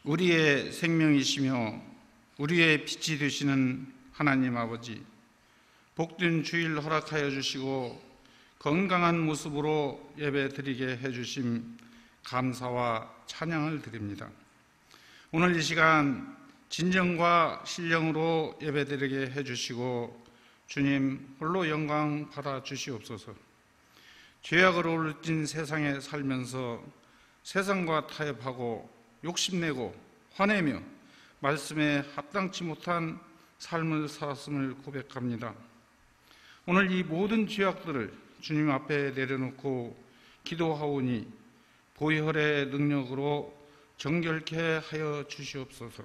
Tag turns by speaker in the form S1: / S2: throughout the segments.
S1: 우리의 생명이시며 우리의 빛이 되시는 하나님 아버지, 복된 주일 허락하여 주시고 건강한 모습으로 예배드리게 해주심 감사와 찬양을 드립니다. 오늘 이 시간 진정과 신령으로 예배드리게 해주시고 주님 홀로 영광 받아 주시옵소서. 죄악으로 울진 세상에 살면서 세상과 타협하고 욕심내고 화내며 말씀에 합당치 못한 삶을 살았음을 고백합니다. 오늘 이 모든 죄악들을 주님 앞에 내려놓고 기도하오니 보혈의 능력으로 정결케 하여 주시옵소서.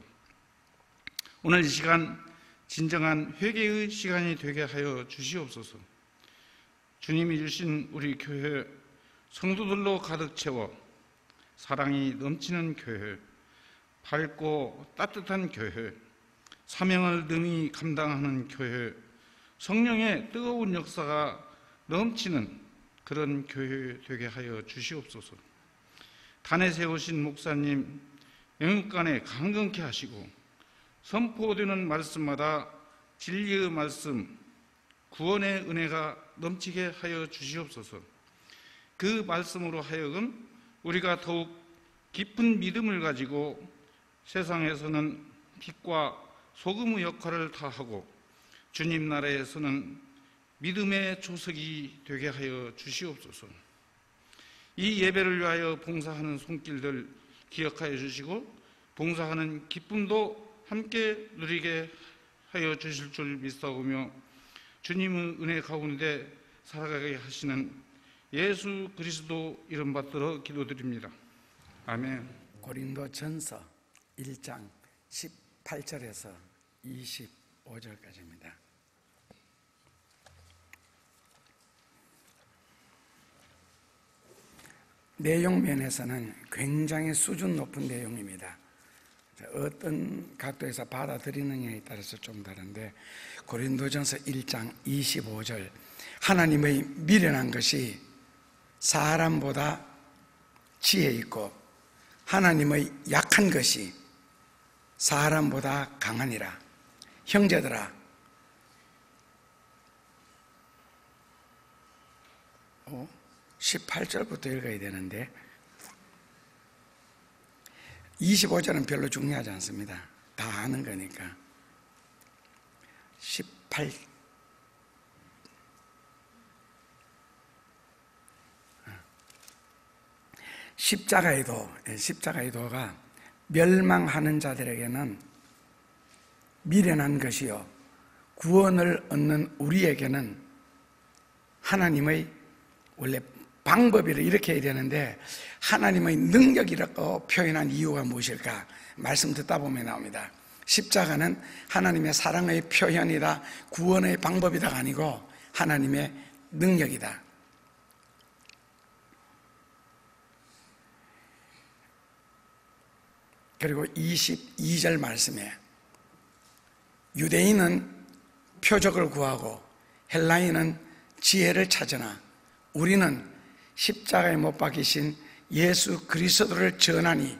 S1: 오늘 이 시간 진정한 회개의 시간이 되게 하여 주시옵소서. 주님이 주신 우리 교회 성도들로 가득 채워 사랑이 넘치는 교회, 밝고 따뜻한 교회, 사명을 능히 감당하는 교회, 성령의 뜨거운 역사가 넘치는 그런 교회 되게 하여 주시옵소서. 단에 세우신 목사님 영육간에 강건케 하시고 선포되는 말씀마다 진리의 말씀, 구원의 은혜가 넘치게 하여 주시옵소서. 그 말씀으로 하여금 우리가 더욱 깊은 믿음을 가지고 세상에서는 빛과 소금의 역할을 다하고 주님 나라에서는 믿음의 조석이 되게 하여 주시옵소서. 이 예배를 위하여 봉사하는 손길들 기억하여 주시고 봉사하는 기쁨도 함께 누리게 하여 주실 줄 믿사오며 주님의 은혜 가운데 살아가게 하시는 예수 그리스도 이름 받들어 기도드립니다. 아멘.
S2: 고린도전서 1장 18절에서 25절까지입니다. 내용 면에서는 굉장히 수준 높은 내용입니다. 어떤 각도에서 받아들이느냐에 따라서 좀 다른데, 고린도전서 1장 25절, 하나님의 미련한 것이 사람보다 지혜 있고 하나님의 약한 것이 사람보다 강하니라. 형제들아, 18절부터 읽어야 되는데 25절은 별로 중요하지 않습니다. 다 아는 거니까. 18 십자가의 도가 멸망하는 자들에게는 미련한 것이요 구원을 얻는 우리에게는 하나님의 원래 방법이라 이렇게 해야 되는데 하나님의 능력이라고 표현한 이유가 무엇일까? 말씀 듣다 보면 나옵니다. 십자가는 하나님의 사랑의 표현이다, 구원의 방법이다가 아니고 하나님의 능력이다. 그리고 22절 말씀에 유대인은 표적을 구하고 헬라인은 지혜를 찾으나 우리는 십자가에 못 박히신 예수 그리스도를 전하니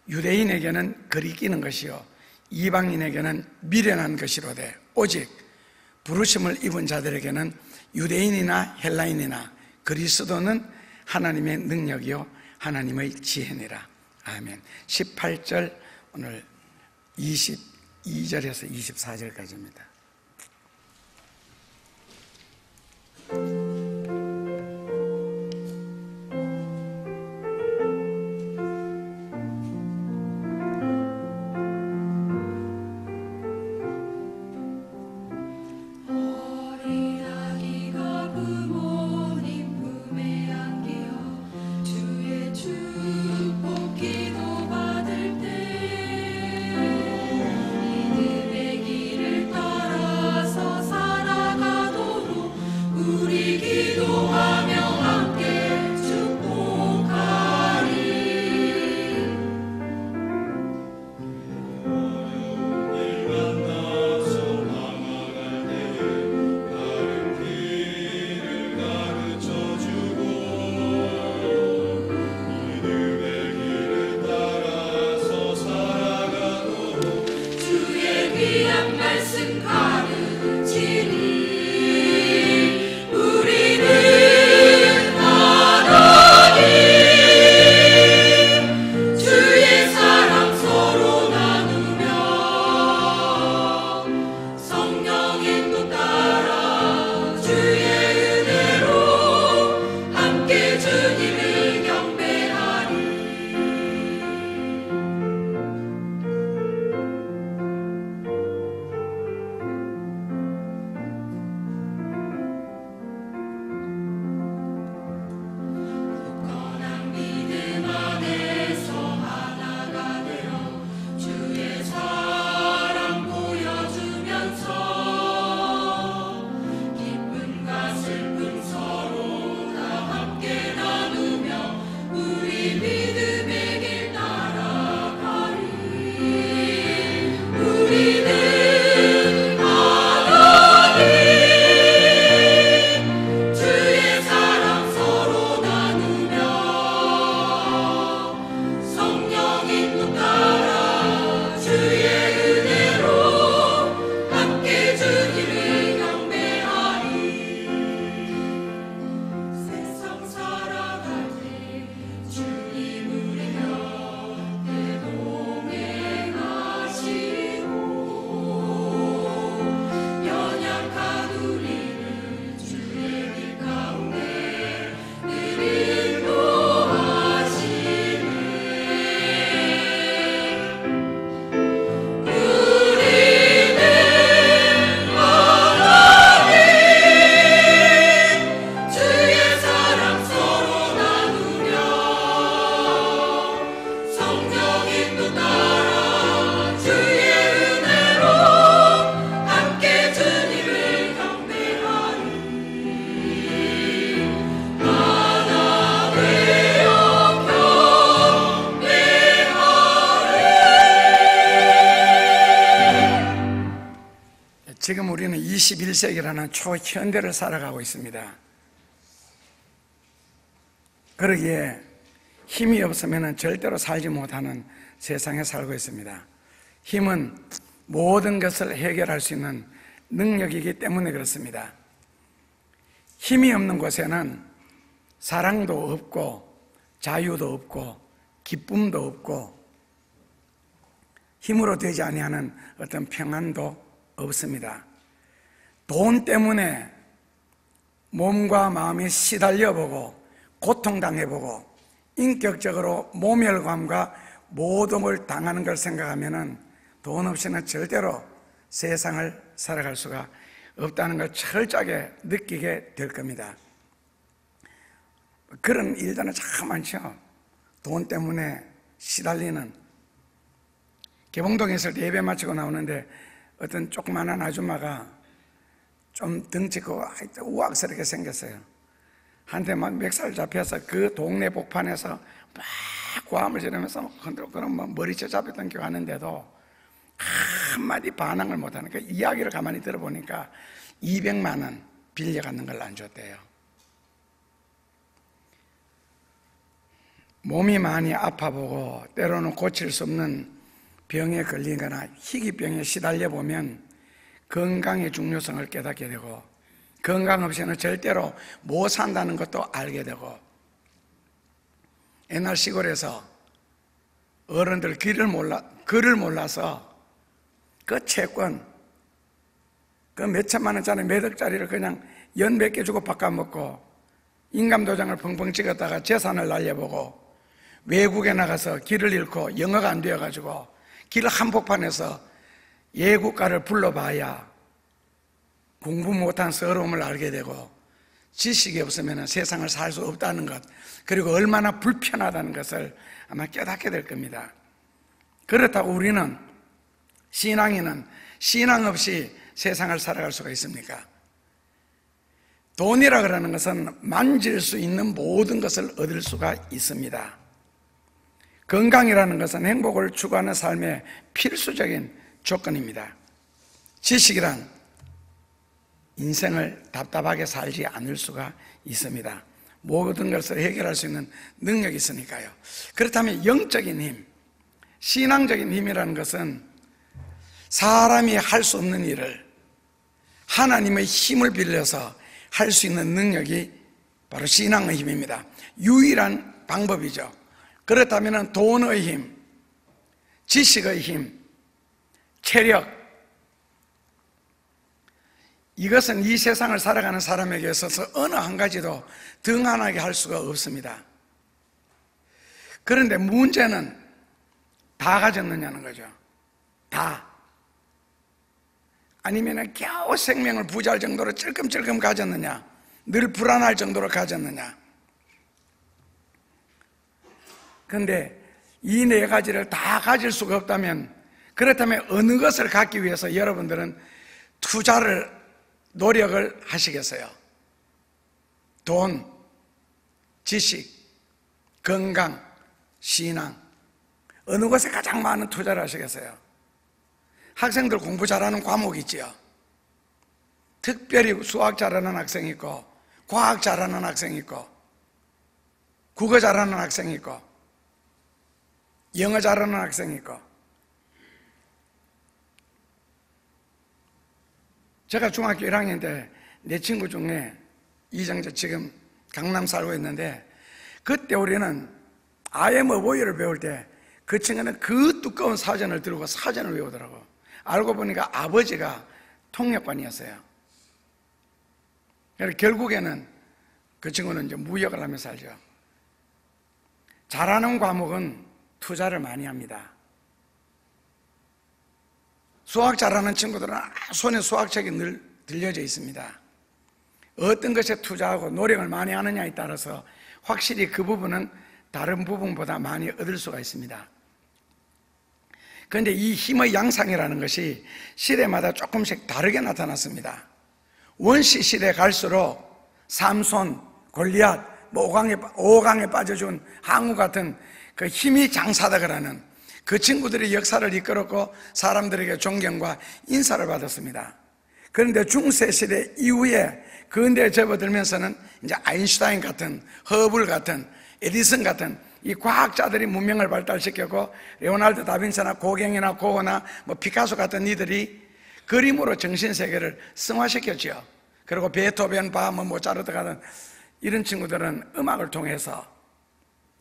S2: 유대인에게는 거리 끼는 것이요 이방인에게는 미련한 것이로되 오직 부르심을 입은 자들에게는 유대인이나 헬라인이나 그리스도는 하나님의 능력이요 하나님의 지혜니라. 아멘. 18절 오늘 22절에서 24절까지입니다.
S3: 기도 받을 때 믿음의 길을 따라
S2: 21세기라는 초현대를 살아가고 있습니다. 그러기에 힘이 없으면 절대로 살지 못하는 세상에 살고 있습니다. 힘은 모든 것을 해결할 수 있는 능력이기 때문에 그렇습니다. 힘이 없는 곳에는 사랑도 없고 자유도 없고 기쁨도 없고 힘으로 되지 아니하는 어떤 평안도 없습니다. 돈 때문에 몸과 마음이 시달려보고 고통당해보고 인격적으로 모멸감과 모독을 당하는 걸 생각하면 돈 없이는 절대로 세상을 살아갈 수가 없다는 걸 철저하게 느끼게 될 겁니다. 그런 일들은 참 많죠. 돈 때문에 시달리는. 개봉동에 있을 때 예배 마치고 나오는데 어떤 조그마한 아줌마가 좀 덩치 크고 우악스럽게 생겼어요. 한테 막 멱살 잡혀서 그 동네 복판에서 막 고함을 지르면서 흔들거리면 머리채 잡혔던 기억 하는데도 한마디 반항을 못하는 그 이야기를 가만히 들어보니까 200만 원 빌려갔는 걸 안 줬대요. 몸이 많이 아파보고 때로는 고칠 수 없는 병에 걸리거나 희귀병에 시달려 보면 건강의 중요성을 깨닫게 되고 건강 없이는 절대로 못 산다는 것도 알게 되고 옛날 시골에서 어른들 글을 몰라서 그 채권 그 몇천만 원짜리 몇 억짜리를 그냥 연 몇 개 주고 바꿔먹고 인감도장을 펑펑 찍었다가 재산을 날려보고 외국에 나가서 길을 잃고 영어가 안 되어가지고 길 한복판에서 예국가를 불러봐야 공부 못한 서러움을 알게 되고 지식이 없으면 세상을 살 수 없다는 것 그리고 얼마나 불편하다는 것을 아마 깨닫게 될 겁니다. 그렇다고 우리는 신앙인은 신앙 없이 세상을 살아갈 수가 있습니까? 돈이라 그러는 것은 만질 수 있는 모든 것을 얻을 수가 있습니다. 건강이라는 것은 행복을 추구하는 삶의 필수적인 조건입니다. 지식이란 인생을 답답하게 살지 않을 수가 있습니다. 모든 것을 해결할 수 있는 능력이 있으니까요. 그렇다면 영적인 힘, 신앙적인 힘이라는 것은 사람이 할 수 없는 일을 하나님의 힘을 빌려서 할 수 있는 능력이 바로 신앙의 힘입니다. 유일한 방법이죠. 그렇다면 돈의 힘, 지식의 힘, 체력, 이것은 이 세상을 살아가는 사람에게 있어서 어느 한 가지도 등한하게 할 수가 없습니다. 그런데 문제는 다 가졌느냐는 거죠. 다. 아니면 겨우 생명을 부지할 정도로 찔끔찔끔 가졌느냐, 늘 불안할 정도로 가졌느냐. 그런데 이 네 가지를 다 가질 수가 없다면, 그렇다면 어느 것을 갖기 위해서 여러분들은 투자를, 노력을 하시겠어요? 돈, 지식, 건강, 신앙, 어느 것에 가장 많은 투자를 하시겠어요? 학생들 공부 잘하는 과목이 있지요. 특별히 수학 잘하는 학생이 있고, 과학 잘하는 학생이 있고, 국어 잘하는 학생이 있고, 영어 잘하는 학생이 있고. 제가 중학교 1학년 때 내 친구 중에 이정재 지금 강남 살고 있는데, 그때 우리는 IM 어보이를 배울 때 그 친구는 그 두꺼운 사전을 들고 사전을 외우더라고. 알고 보니까 아버지가 통역관이었어요. 그래서 결국에는 그 친구는 이제 무역을 하면서 살죠. 잘하는 과목은 투자를 많이 합니다. 수학 잘하는 친구들은 손에 수학책이 늘 들려져 있습니다. 어떤 것에 투자하고 노력을 많이 하느냐에 따라서 확실히 그 부분은 다른 부분보다 많이 얻을 수가 있습니다. 그런데 이 힘의 양상이라는 것이 시대마다 조금씩 다르게 나타났습니다. 원시 시대 갈수록 삼손, 골리앗, 5강에 빠져준 항우 같은 그 힘이 장사다 그러는 그 친구들이 역사를 이끌었고 사람들에게 존경과 인사를 받았습니다. 그런데 중세 시대 이후에 근대에 접어들면서는 이제 아인슈타인 같은, 허블 같은, 에디슨 같은 이 과학자들이 문명을 발달시켰고, 레오나르도 다빈치나 고갱이나 고흐나 뭐 피카소 같은 이들이 그림으로 정신세계를 승화시켰죠. 그리고 베토벤, 뭐 모차르트 같은 이런 친구들은 음악을 통해서,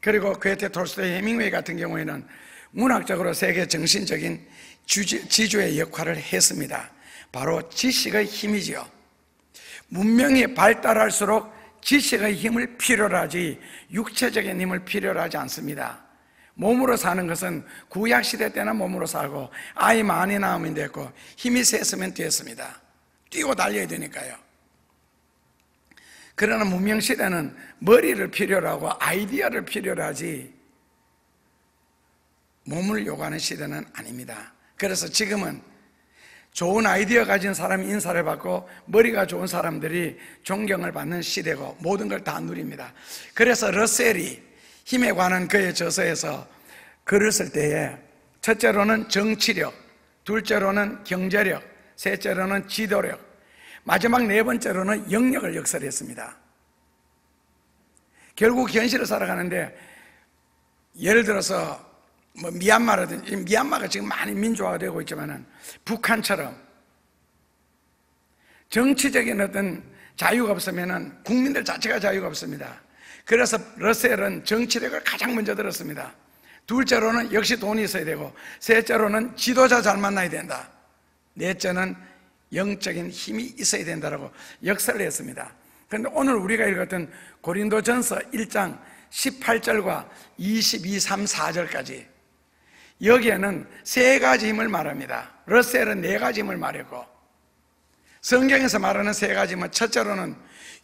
S2: 그리고 괴테, 톨스토이, 헤밍웨이 같은 경우에는 문학적으로 세계 정신적인 지주의 역할을 했습니다. 바로 지식의 힘이지요. 문명이 발달할수록 지식의 힘을 필요로 하지 육체적인 힘을 필요로 하지 않습니다. 몸으로 사는 것은 구약시대 때나 몸으로 살고, 아이 많이 낳으면 됐고, 힘이 셌으면 됐습니다. 뛰고 달려야 되니까요. 그러나 문명시대는 머리를 필요로 하고 아이디어를 필요로 하지 몸을 요구하는 시대는 아닙니다. 그래서 지금은 좋은 아이디어 가진 사람이 인사를 받고 머리가 좋은 사람들이 존경을 받는 시대고 모든 걸 다 누립니다. 그래서 러셀이 힘에 관한 그의 저서에서 글을 쓸 때에 첫째로는 정치력, 둘째로는 경제력, 셋째로는 지도력, 마지막 네 번째로는 영역을 역설했습니다. 결국 현실을 살아가는데, 예를 들어서 뭐 미얀마라든지, 미얀마가 지금 많이 민주화가 되고 있지만은 북한처럼 정치적인 어떤 자유가 없으면은 국민들 자체가 자유가 없습니다. 그래서 러셀은 정치력을 가장 먼저 들었습니다. 둘째로는 역시 돈이 있어야 되고, 셋째로는 지도자 잘 만나야 된다. 넷째는 영적인 힘이 있어야 된다라고 역설을 했습니다. 그런데 오늘 우리가 읽었던 고린도전서 1장 18절과 22, 3, 4절까지 여기에는 세 가지 힘을 말합니다. 러셀은 네 가지 힘을 말했고, 성경에서 말하는 세 가지 힘은 첫째로는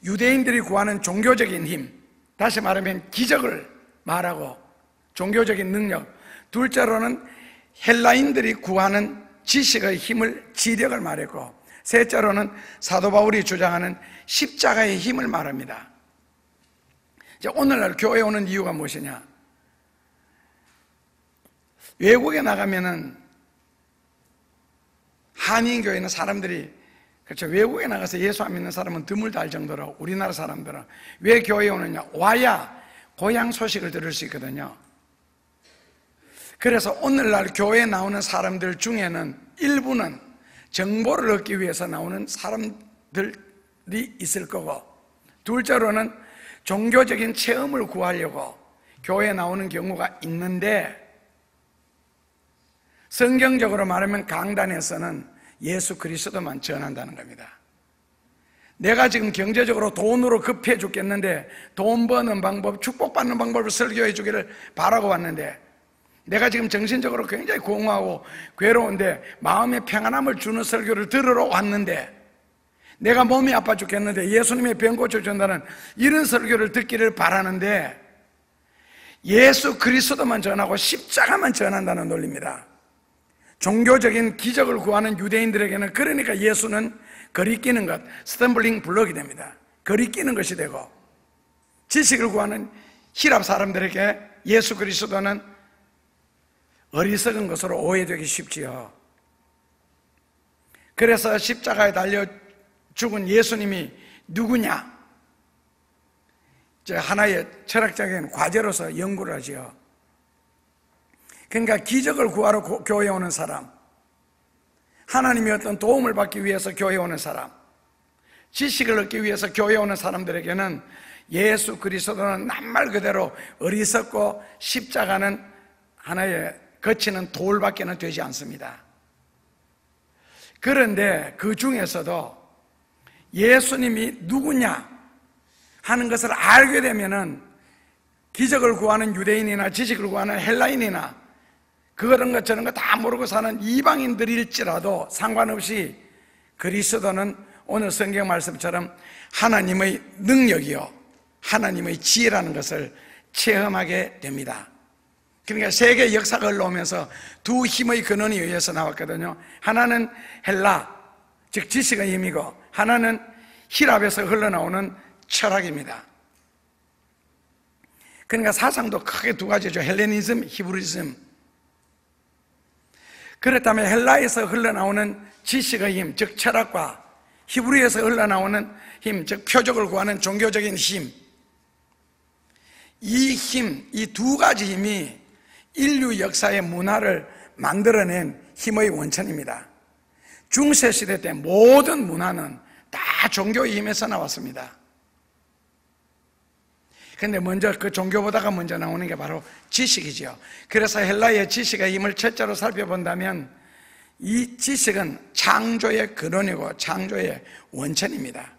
S2: 유대인들이 구하는 종교적인 힘, 다시 말하면 기적을 말하고 종교적인 능력, 둘째로는 헬라인들이 구하는 지식의 힘을, 지력을 말했고, 셋째로는 사도 바울이 주장하는 십자가의 힘을 말합니다. 이제 오늘날 교회에 오는 이유가 무엇이냐? 외국에 나가면은 한인교회는 사람들이, 그렇죠, 외국에 나가서 예수 안 믿는 사람은 드물다 할 정도로 우리나라 사람들은 왜 교회에 오느냐? 와야 고향 소식을 들을 수 있거든요. 그래서 오늘날 교회에 나오는 사람들 중에는 일부는 정보를 얻기 위해서 나오는 사람들이 있을 거고, 둘째로는 종교적인 체험을 구하려고 교회에 나오는 경우가 있는데, 성경적으로 말하면 강단에서는 예수 그리스도만 전한다는 겁니다. 내가 지금 경제적으로 돈으로 급해 죽겠는데 돈 버는 방법, 축복받는 방법을 설교해 주기를 바라고 왔는데, 내가 지금 정신적으로 굉장히 공허하고 괴로운데 마음의 평안함을 주는 설교를 들으러 왔는데, 내가 몸이 아파 죽겠는데 예수님의 병 고쳐준다는 이런 설교를 듣기를 바라는데, 예수 그리스도만 전하고 십자가만 전한다는 논리입니다. 종교적인 기적을 구하는 유대인들에게는 그러니까 예수는 거리끼는 것, 스탬블링 블럭이 됩니다. 거리끼는 것이 되고, 지식을 구하는 히랍 사람들에게 예수 그리스도는 어리석은 것으로 오해되기 쉽지요. 그래서 십자가에 달려 죽은 예수님이 누구냐? 하나의 철학적인 과제로서 연구를 하지요. 그러니까 기적을 구하러 교회에 오는 사람, 하나님의 어떤 도움을 받기 위해서 교회에 오는 사람, 지식을 얻기 위해서 교회에 오는 사람들에게는 예수 그리스도는 낱말 그대로 어리석고 십자가는 하나의 거치는 돌밖에는 되지 않습니다. 그런데 그 중에서도 예수님이 누구냐 하는 것을 알게 되면은 기적을 구하는 유대인이나 지식을 구하는 헬라인이나 그런 것 저런 거 다 모르고 사는 이방인들일지라도 상관없이 그리스도는 오늘 성경 말씀처럼 하나님의 능력이요, 하나님의 지혜라는 것을 체험하게 됩니다. 그러니까 세계 역사가 흘러오면서 두 힘의 근원이 의해서 나왔거든요. 하나는 헬라, 즉 지식의 힘이고, 하나는 히랍에서 흘러나오는 철학입니다. 그러니까 사상도 크게 두 가지죠. 헬레니즘, 히브리즘. 그렇다면 헬라에서 흘러나오는 지식의 힘, 즉 철학과 히브리에서 흘러나오는 힘, 즉 표적을 구하는 종교적인 힘, 이 힘, 이 두 가지 힘이 인류 역사의 문화를 만들어낸 힘의 원천입니다. 중세시대 때 모든 문화는 다 종교의 힘에서 나왔습니다. 그런데 먼저 그 종교보다가 먼저 나오는 게 바로 지식이죠. 그래서 헬라의 지식의 힘을 첫째로 살펴본다면 이 지식은 창조의 근원이고 창조의 원천입니다.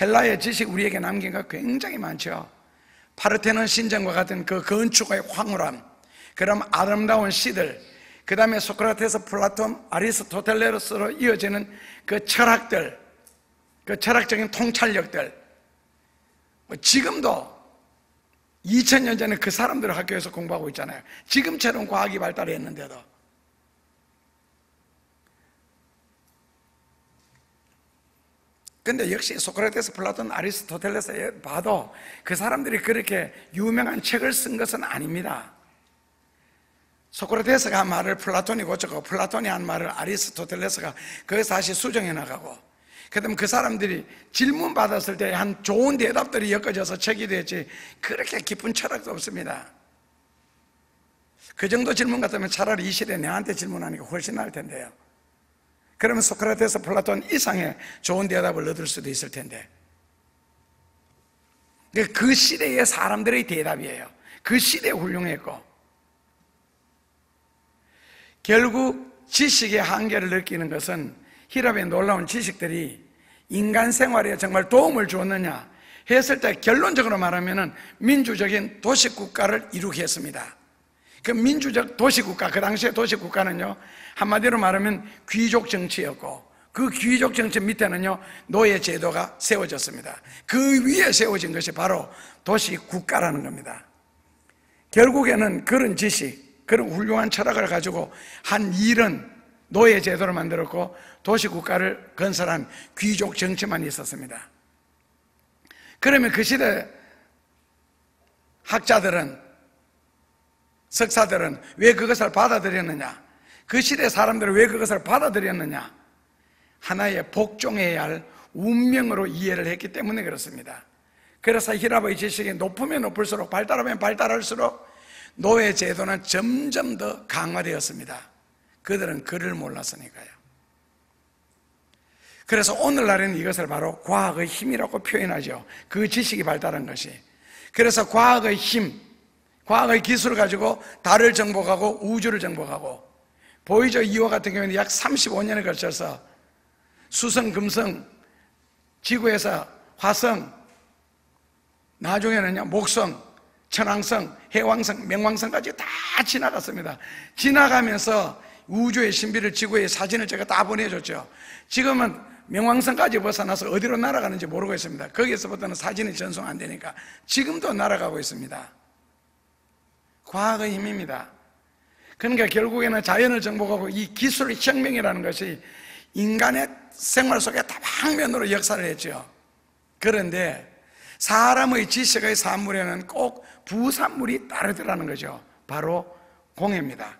S2: 헬라의 지식 우리에게 남긴 거 굉장히 많죠. 파르테논 신전과 같은 그 건축의 황홀함, 그럼 아름다운 시들, 그 다음에 소크라테스, 플라톤, 아리스토텔레스로 이어지는 그 철학들, 그 철학적인 통찰력들, 지금도 2000년 전에 그 사람들 학교에서 공부하고 있잖아요. 지금처럼 과학이 발달했는데도. 근데 역시 소크라테스, 플라톤, 아리스토텔레스 봐도 그 사람들이 그렇게 유명한 책을 쓴 것은 아닙니다. 소크라테스가 한 말을 플라톤이 고쳤고, 플라톤이 한 말을 아리스토텔레스가 거기서 다시 수정해 나가고, 그 다음에 그 사람들이 질문 받았을 때 한 좋은 대답들이 엮어져서 책이 됐지, 그렇게 깊은 철학도 없습니다. 그 정도 질문 같으면 차라리 이 시대에 내한테 질문하는 게 훨씬 나을 텐데요. 그러면 소크라테스, 플라톤 이상의 좋은 대답을 얻을 수도 있을 텐데, 그 시대의 사람들의 대답이에요. 그 시대에 훌륭했고, 결국 지식의 한계를 느끼는 것은 히랍의 놀라운 지식들이 인간 생활에 정말 도움을 주었느냐 했을 때 결론적으로 말하면 민주적인 도시국가를 이루게 했습니다. 그 민주적 도시국가, 그 당시의 도시국가는요, 한마디로 말하면 귀족 정치였고, 그 귀족 정치 밑에는요, 노예 제도가 세워졌습니다. 그 위에 세워진 것이 바로 도시국가라는 겁니다. 결국에는 그런 지식, 그런 훌륭한 철학을 가지고 한 일은 노예 제도를 만들었고, 도시국가를 건설한 귀족 정치만 있었습니다. 그러면 그 시대 학자들은, 석사들은 왜 그것을 받아들였느냐? 그 시대 사람들은 왜 그것을 받아들였느냐? 하나의 복종해야 할 운명으로 이해를 했기 때문에 그렇습니다. 그래서 히랍의 지식이 높으면 높을수록, 발달하면 발달할수록 노예 제도는 점점 더 강화되었습니다. 그들은 글을 몰랐으니까요. 그래서 오늘날에는 이것을 바로 과학의 힘이라고 표현하죠. 그 지식이 발달한 것이. 그래서 과학의 힘, 과학의 기술을 가지고 달을 정복하고 우주를 정복하고, 보이저 2호 같은 경우에는 약 35년에 걸쳐서 수성, 금성, 지구에서 화성, 나중에는요 목성, 천왕성, 해왕성, 명왕성까지 다 지나갔습니다. 지나가면서 우주의 신비를, 지구의 사진을 제가 다 보내줬죠. 지금은 명왕성까지 벗어나서 어디로 날아가는지 모르고 있습니다. 거기에서부터는 사진이 전송 안 되니까 지금도 날아가고 있습니다. 과학의 힘입니다. 그러니까 결국에는 자연을 정복하고 이 기술의 혁명이라는 것이 인간의 생활 속에 다방면으로 역사를 했죠. 그런데 사람의 지식의 산물에는 꼭 부산물이 따르더라는 거죠. 바로 공해입니다.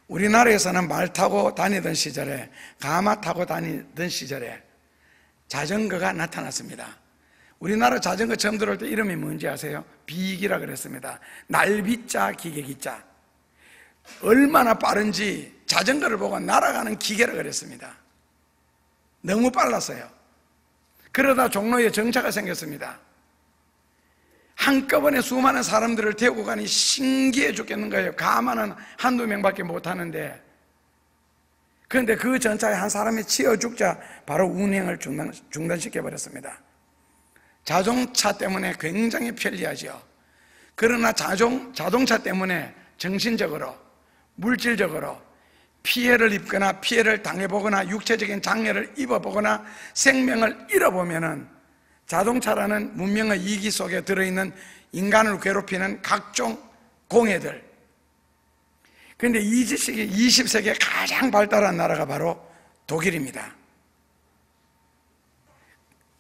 S2: 우리나라에서는 말 타고 다니던 시절에, 가마 타고 다니던 시절에 자전거가 나타났습니다. 우리나라 자전거 처음 들어올 때 이름이 뭔지 아세요? 비기라 그랬습니다. 날비자 기계기자. 얼마나 빠른지 자전거를 보고 날아가는 기계라 그랬습니다. 너무 빨랐어요. 그러다 종로에 정차가 생겼습니다. 한꺼번에 수많은 사람들을 태우고 가니 신기해 죽겠는 거예요. 가마는 한두 명밖에 못 하는데. 그런데 그 전차에 한 사람이 치여 죽자 바로 운행을 중단시켜버렸습니다. 자동차 때문에 굉장히 편리하죠. 그러나 자동차 때문에 정신적으로, 물질적으로 피해를 입거나 피해를 당해보거나 육체적인 장애를 입어보거나 생명을 잃어보면은 자동차라는 문명의 이기 속에 들어있는 인간을 괴롭히는 각종 공해들. 그런데 이 지식이 20세기에 가장 발달한 나라가 바로 독일입니다.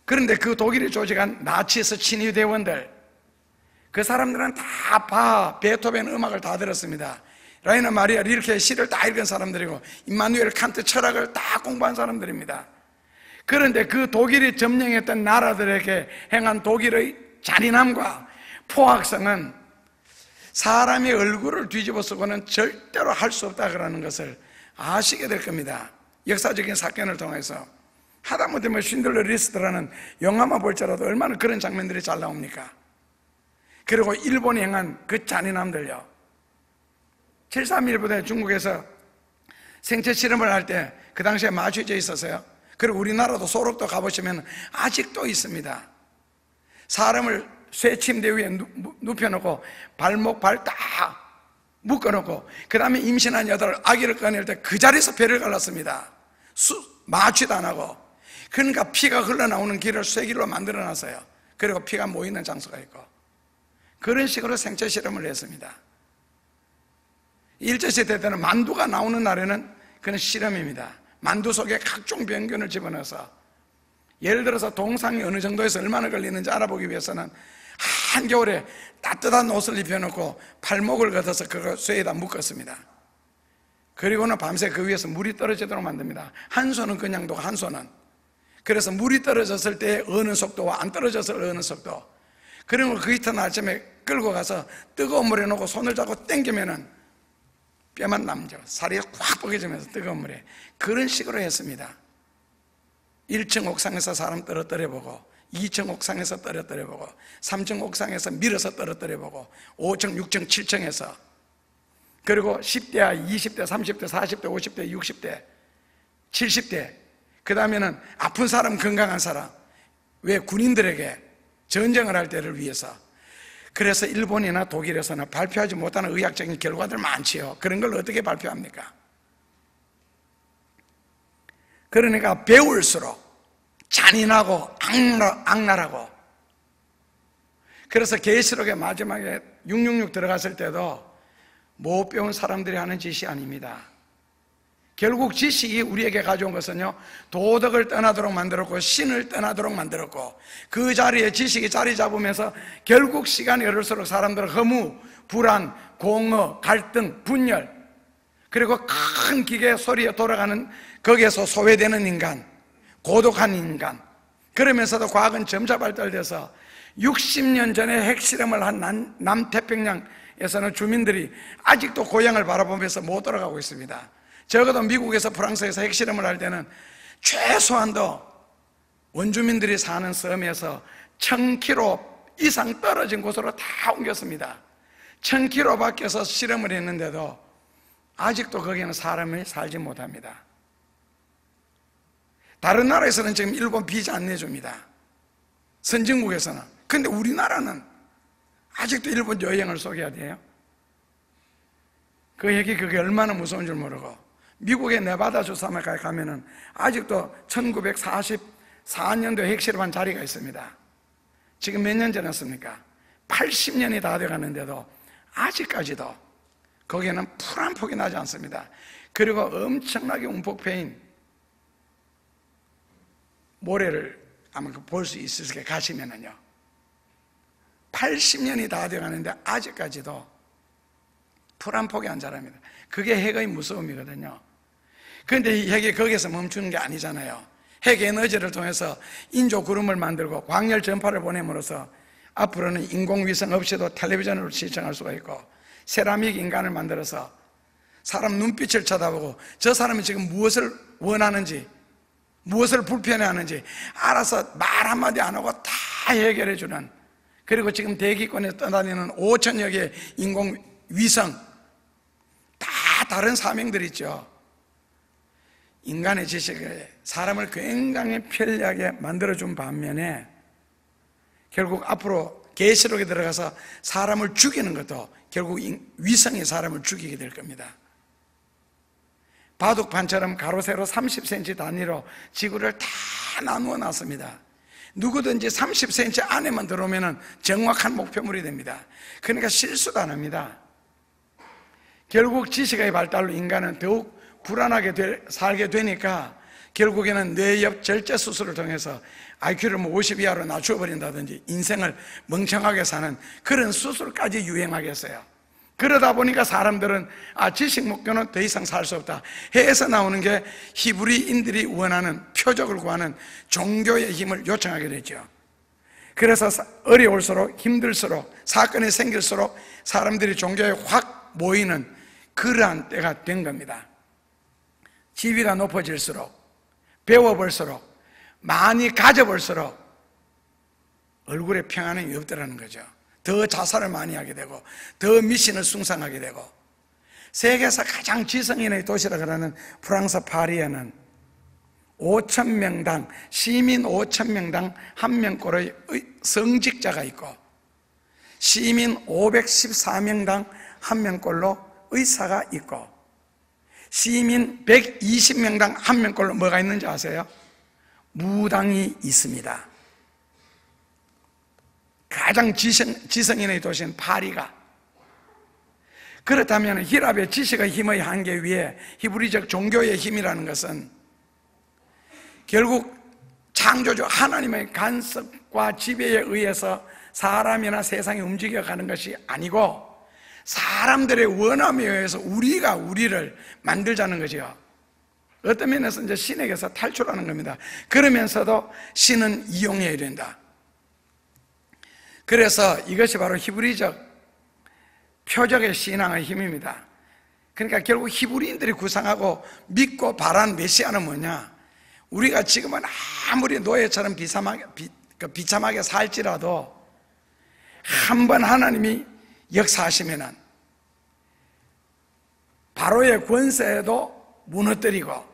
S2: 그런데 그 독일이 조직한 나치스 친위대원들, 그 사람들은 다 바하, 베토벤 음악을 다 들었습니다. 라이너 마리아 릴케의 시를 다 읽은 사람들이고, 임마누엘 칸트 철학을 다 공부한 사람들입니다. 그런데 그 독일이 점령했던 나라들에게 행한 독일의 잔인함과 포악성은 사람의 얼굴을 뒤집어 쓰고는 절대로 할 수 없다 그러는 것을 아시게 될 겁니다. 역사적인 사건을 통해서. 하다못해 쉰들러 리스트라는 영화만 볼지라도 얼마나 그런 장면들이 잘 나옵니까? 그리고 일본이 행한 그 잔인함들요. 7.3일부대 중국에서 생체 실험을 할 때 그 당시에 마취제 있었어요. 그리고 우리나라도 소록도 가보시면 아직도 있습니다. 사람을 쇠 침대 위에 눕혀놓고 발목 발 딱 묶어놓고 그 다음에 임신한 여자를 아기를 꺼낼 때 그 자리에서 배를 갈랐습니다. 마취도 안 하고. 그러니까 피가 흘러나오는 길을 쇠길로 만들어놨어요. 그리고 피가 모이는 장소가 있고. 그런 식으로 생체 실험을 했습니다. 일제시대 때는 만두가 나오는 날에는 그건 실험입니다. 만두 속에 각종 병균을 집어넣어서 예를 들어서 동상이 어느 정도에서 얼마나 걸리는지 알아보기 위해서는 한겨울에 따뜻한 옷을 입혀놓고 팔목을 걷어서 그걸 쇠에다 묶었습니다. 그리고는 밤새 그 위에서 물이 떨어지도록 만듭니다. 한 손은 그냥 두고 한 손은. 그래서 물이 떨어졌을 때 어느 속도와 안 떨어졌을 때 어느 속도. 그런 걸 그 이튿날 아침에 끌고 가서 뜨거운 물에 놓고 손을 잡고 당기면은 뼈만 남죠. 살이 확 벗겨지면서 뜨거운 물에. 그런 식으로 했습니다. 1층 옥상에서 사람 떨어뜨려보고 2층 옥상에서 떨어뜨려보고 3층 옥상에서 밀어서 떨어뜨려보고 5층, 6층, 7층에서 그리고 10대, 20대, 30대, 40대, 50대, 60대, 70대 그 다음에는 아픈 사람, 건강한 사람 왜 군인들에게 전쟁을 할 때를 위해서 그래서 일본이나 독일에서는 발표하지 못하는 의학적인 결과들 많지요. 그런 걸 어떻게 발표합니까? 그러니까 배울수록 잔인하고 악랄하고 그래서 계시록의 마지막에 666 들어갔을 때도 못 배운 사람들이 하는 짓이 아닙니다. 결국 지식이 우리에게 가져온 것은요 도덕을 떠나도록 만들었고 신을 떠나도록 만들었고 그 자리에 지식이 자리 잡으면서 결국 시간이 흐를수록 사람들은 허무, 불안, 공허, 갈등, 분열 그리고 큰 기계 소리에 돌아가는 거기에서 소외되는 인간, 고독한 인간 그러면서도 과학은 점차 발달돼서 60년 전에 핵실험을 한 남태평양에서는 주민들이 아직도 고향을 바라보면서 못 돌아가고 있습니다. 적어도 미국에서 프랑스에서 핵실험을 할 때는 최소한도 원주민들이 사는 섬에서 1000km 이상 떨어진 곳으로 다 옮겼습니다. 1000km 밖에서 실험을 했는데도 아직도 거기는 사람이 살지 못합니다. 다른 나라에서는 지금 일본 비자 안 내줍니다. 선진국에서는. 근데 우리나라는 아직도 일본 여행을 속여야 돼요. 그 얘기 그게 얼마나 무서운 줄 모르고 미국의 네바다 주사에 가면은 아직도 1944년도에 핵실험한 자리가 있습니다. 지금 몇 년 지났습니까? 80년이 다 돼가는데도 아직까지도 거기에는 풀 한 폭이 나지 않습니다. 그리고 엄청나게 움푹 패인 모래를 아마 볼 수 있을 게 가시면은요 80년이 다 돼가는데 아직까지도 풀 한 폭이 안 자랍니다. 그게 핵의 무서움이거든요. 그런데 이 핵이 거기서 멈추는 게 아니잖아요. 핵 에너지를 통해서 인조 구름을 만들고 광열 전파를 보냄으로써 앞으로는 인공위성 없이도 텔레비전으로 시청할 수가 있고 세라믹 인간을 만들어서 사람 눈빛을 쳐다보고 저 사람이 지금 무엇을 원하는지 무엇을 불편해하는지 알아서 말 한마디 안 하고 다 해결해주는 그리고 지금 대기권에 떠다니는 5천여 개의 인공위성 다 다른 사명들이 있죠. 인간의 지식에 사람을 굉장히 편리하게 만들어준 반면에 결국 앞으로 계시록에 들어가서 사람을 죽이는 것도 결국 위성이 사람을 죽이게 될 겁니다. 바둑판처럼 가로 세로 30cm 단위로 지구를 다 나누어 놨습니다. 누구든지 30cm 안에만 들어오면 정확한 목표물이 됩니다. 그러니까 실수도 안 합니다. 결국 지식의 발달로 인간은 더욱 불안하게 살게 되니까 결국에는 뇌엽 절제 수술을 통해서 IQ를 50 이하로 낮춰버린다든지 인생을 멍청하게 사는 그런 수술까지 유행하겠어요. 그러다 보니까 사람들은 지식 목표는 더 이상 살 수 없다 해서 나오는 게 히브리인들이 원하는, 표적을 구하는 종교의 힘을 요청하게 되죠. 그래서 어려울수록, 힘들수록, 사건이 생길수록 사람들이 종교에 확 모이는 그러한 때가 된 겁니다. 지위가 높아질수록, 배워볼수록, 많이 가져볼수록 얼굴에 평안이 없더라는 거죠. 더 자살을 많이 하게 되고, 더 미신을 숭상하게 되고. 세계에서 가장 지성인의 도시라고 하는 프랑스 파리에는 5,000명당, 시민 5,000명당 한 명꼴의 성직자가 있고, 시민 514명당 한 명꼴로 의사가 있고, 시민 120명당 한 명꼴로 뭐가 있는지 아세요? 무당이 있습니다. 가장 지성인의 도시인 파리가. 그렇다면 히랍의 지식의 힘의 한계 위에 히브리적 종교의 힘이라는 것은 결국 창조주 하나님의 간섭과 지배에 의해서 사람이나 세상이 움직여가는 것이 아니고 사람들의 원함에 의해서 우리가 우리를 만들자는 거죠. 어떤 면에서 이제 신에게서 탈출하는 겁니다. 그러면서도 신은 이용해야 된다. 그래서 이것이 바로 히브리적 표적의 신앙의 힘입니다. 그러니까 결국 히브리인들이 구상하고 믿고 바란 메시아는 뭐냐? 우리가 지금은 아무리 노예처럼 비참하게 살지라도 한번 하나님이 역사하시면은 바로의 권세도 무너뜨리고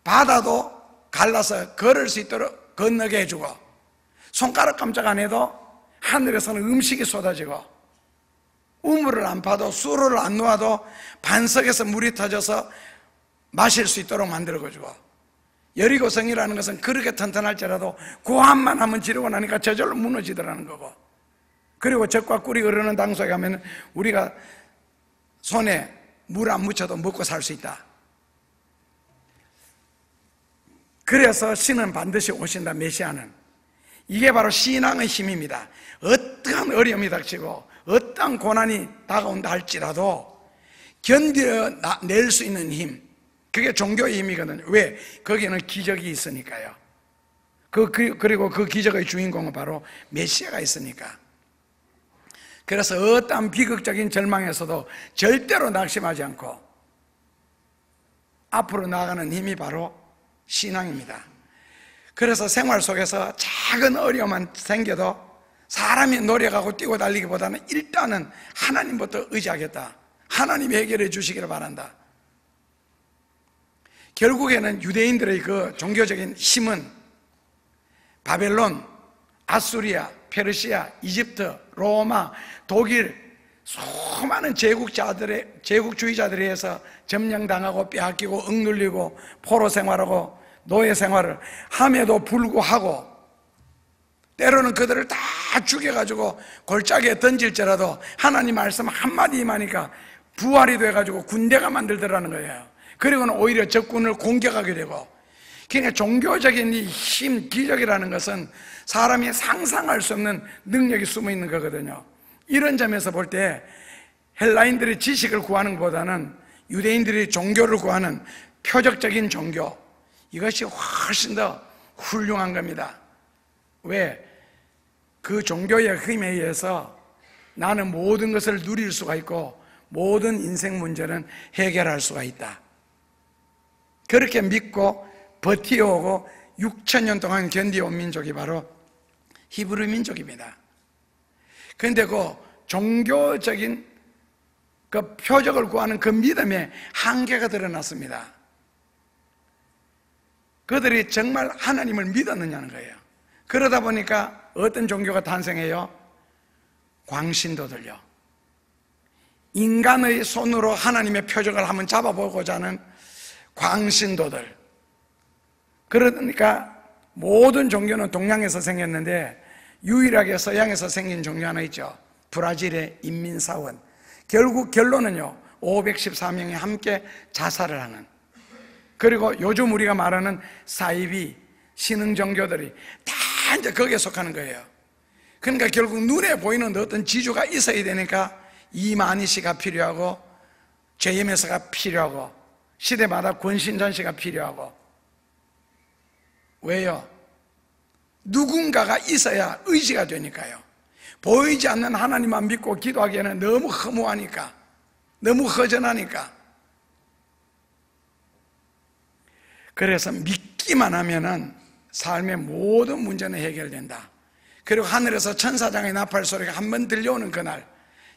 S2: 바다도 갈라서 걸을 수 있도록 건너게 해주고 손가락 깜짝 안 해도 하늘에서는 음식이 쏟아지고 우물을 안 파도 수로를 안 놓아도 반석에서 물이 터져서 마실 수 있도록 만들어주고, 여리고성이라는 것은 그렇게 튼튼할지라도 고함만 한번 지르고 나니까 저절로 무너지더라는 거고, 그리고 적과 꿀이 흐르는 땅속에 가면 우리가 손에 물 안 묻혀도 먹고 살 수 있다. 그래서 신은 반드시 오신다. 메시아는. 이게 바로 신앙의 힘입니다. 어떠한 어려움이 닥치고 어떠한 고난이 다가온다 할지라도 견뎌낼 수 있는 힘, 그게 종교의 힘이거든요. 왜? 거기는 기적이 있으니까요. 그리고 그 기적의 주인공은 바로 메시아가 있으니까. 그래서 어떠한 비극적인 절망에서도 절대로 낙심하지 않고 앞으로 나아가는 힘이 바로 신앙입니다. 그래서 생활 속에서 작은 어려움만 생겨도 사람이 노력하고 뛰고 달리기보다는 일단은 하나님부터 의지하겠다. 하나님이 해결해 주시기를 바란다. 결국에는 유대인들의 그 종교적인 힘은 바벨론, 아수리아, 페르시아, 이집트, 로마, 독일 수많은 제국주의자들에 의해서 점령당하고 빼앗기고 억눌리고 포로 생활하고 노예 생활을 함에도 불구하고 때로는 그들을 다 죽여가지고 골짜기에 던질지라도 하나님 말씀 한마디만 하니까 부활이 돼가지고 군대가 만들더라는 거예요. 그리고는 오히려 적군을 공격하게 되고. 그러니까 종교적인 이 힘, 기적이라는 것은 사람이 상상할 수 없는 능력이 숨어 있는 거거든요. 이런 점에서 볼 때 헬라인들이 지식을 구하는 것보다는 유대인들이 종교를 구하는 표적적인 종교, 이것이 훨씬 더 훌륭한 겁니다. 왜? 그 종교의 힘에 의해서 나는 모든 것을 누릴 수가 있고 모든 인생 문제는 해결할 수가 있다. 그렇게 믿고 버티어오고 6,000년 동안 견디어온 민족이 바로 히브리 민족입니다. 그런데 그 종교적인 그 표적을 구하는 그 믿음에 한계가 드러났습니다. 그들이 정말 하나님을 믿었느냐는 거예요. 그러다 보니까 어떤 종교가 탄생해요? 광신도들요. 인간의 손으로 하나님의 표적을 한번 잡아보고자 하는 광신도들. 그러니까 모든 종교는 동양에서 생겼는데 유일하게 서양에서 생긴 종교 하나 있죠. 브라질의 인민사원. 결국 결론은요, 514명이 함께 자살을 하는, 그리고 요즘 우리가 말하는 사이비 신흥 종교들이 다 이제 거기에 속하는 거예요. 그러니까 결국 눈에 보이는 어떤 지주가 있어야 되니까 이만희 씨가 필요하고 JMS가 필요하고 시대마다 권신전 씨가 필요하고. 왜요? 누군가가 있어야 의지가 되니까요. 보이지 않는 하나님만 믿고 기도하기에는 너무 허무하니까, 너무 허전하니까. 그래서 믿기만 하면은 삶의 모든 문제는 해결된다. 그리고 하늘에서 천사장의 나팔 소리가 한번 들려오는 그날,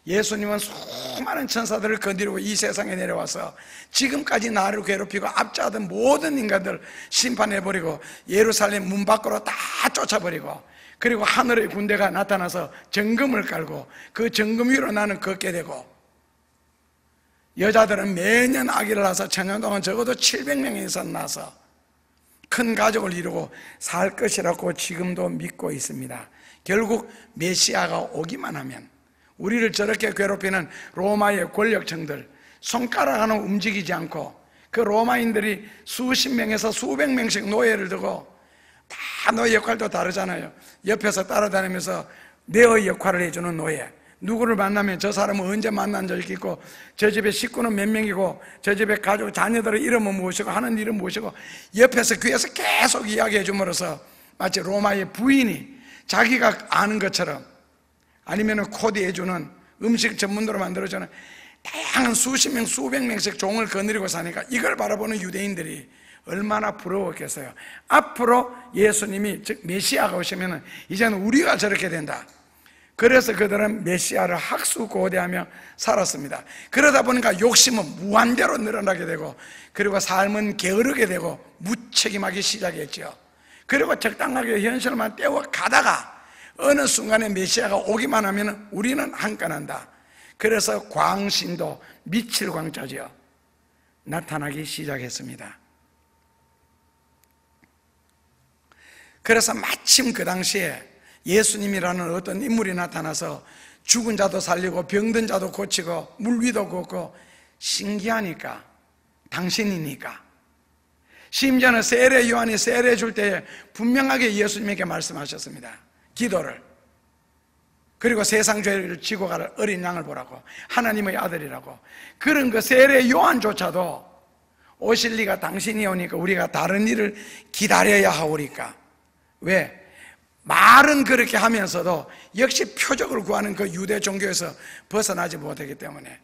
S2: 예수님은 수많은 천사들을 거느리고 이 세상에 내려와서 지금까지 나를 괴롭히고 압제하던 모든 인간들 심판해버리고 예루살렘 문 밖으로 다 쫓아버리고, 그리고 하늘의 군대가 나타나서 정금을 깔고 그 정금 위로 나는 걷게 되고, 여자들은 매년 아기를 낳아서 천년 동안 적어도 700명의 이상 낳아서 큰 가족을 이루고 살 것이라고 지금도 믿고 있습니다. 결국 메시아가 오기만 하면 우리를 저렇게 괴롭히는 로마의 권력층들, 손가락 하나 움직이지 않고 그 로마인들이 수십 명에서 수백 명씩 노예를 두고, 다 노예 역할도 다르잖아요. 옆에서 따라다니면서 내의 역할을 해주는 노예, 누구를 만나면 저 사람은 언제 만난 적이 있고 저 집에 식구는 몇 명이고 저 집에 가족 자녀들의 이름은 무엇이고 하는 일은 무엇이고 옆에서 귀에서 계속 이야기해 줌으로써 마치 로마의 부인이 자기가 아는 것처럼, 아니면 코디해 주는, 음식 전문으로 만들어주는 다양한 수십 명 수백 명씩 종을 거느리고 사니까 이걸 바라보는 유대인들이 얼마나 부러웠겠어요. 앞으로 예수님이, 즉 메시아가 오시면 이제는 우리가 저렇게 된다. 그래서 그들은 메시아를 학수고대하며 살았습니다. 그러다 보니까 욕심은 무한대로 늘어나게 되고, 그리고 삶은 게으르게 되고 무책임하기 시작했죠. 그리고 적당하게 현실만 떼어가다가 어느 순간에 메시아가 오기만 하면 우리는 한건한다. 그래서 광신도, 미칠 광자죠, 나타나기 시작했습니다. 그래서 마침 그 당시에 예수님이라는 어떤 인물이 나타나서 죽은 자도 살리고 병든 자도 고치고 물 위도 걷고, 신기하니까, 당신이니까. 심지어는 세례 요한이 세례 줄 때에 분명하게 예수님에게 말씀하셨습니다. 기도를, 그리고 세상 죄를 지고 갈 어린 양을 보라고, 하나님의 아들이라고. 그런 그 세례 요한조차도 오실 리가 당신이 오니까 우리가 다른 일을 기다려야 하오리까. 왜? 말은 그렇게 하면서도 역시 표적을 구하는 그 유대 종교에서 벗어나지 못하기 때문에.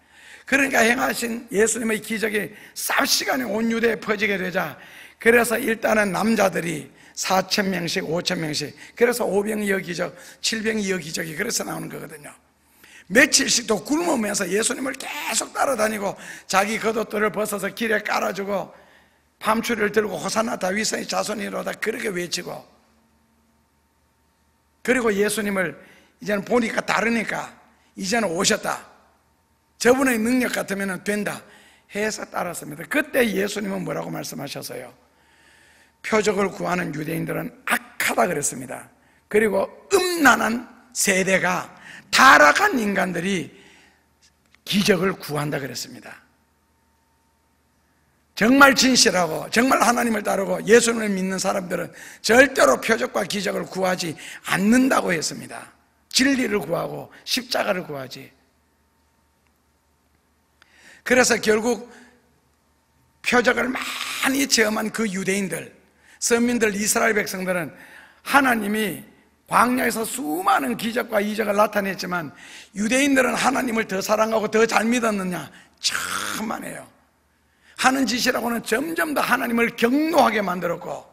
S2: 그러니까 행하신 예수님의 기적이 삽시간에 온 유대에 퍼지게 되자, 그래서 일단은 남자들이 4,000명씩 5,000명씩, 그래서 5병이어 기적, 7병이어 기적이 그래서 나오는 거거든요. 며칠씩 또 굶으면서 예수님을 계속 따라다니고 자기 겉옷들을 벗어서 길에 깔아주고 밤추리를 들고 호산나 다윗의 자손이로다 그렇게 외치고, 그리고 예수님을 이제는 보니까 다르니까 이제는 오셨다, 저분의 능력 같으면 된다 해서 따랐습니다. 그때 예수님은 뭐라고 말씀하셨어요? 표적을 구하는 유대인들은 악하다 그랬습니다. 그리고 음란한 세대가, 타락한 인간들이 기적을 구한다 그랬습니다. 정말 진실하고 정말 하나님을 따르고 예수님을 믿는 사람들은 절대로 표적과 기적을 구하지 않는다고 했습니다. 진리를 구하고 십자가를 구하지. 그래서 결국 표적을 많이 체험한 그 유대인들, 선민들, 이스라엘 백성들은 하나님이 광야에서 수많은 기적과 이적을 나타냈지만 유대인들은 하나님을 더 사랑하고 더 잘 믿었느냐? 참만해요. 하는 짓이라고는 점점 더 하나님을 경노하게 만들었고,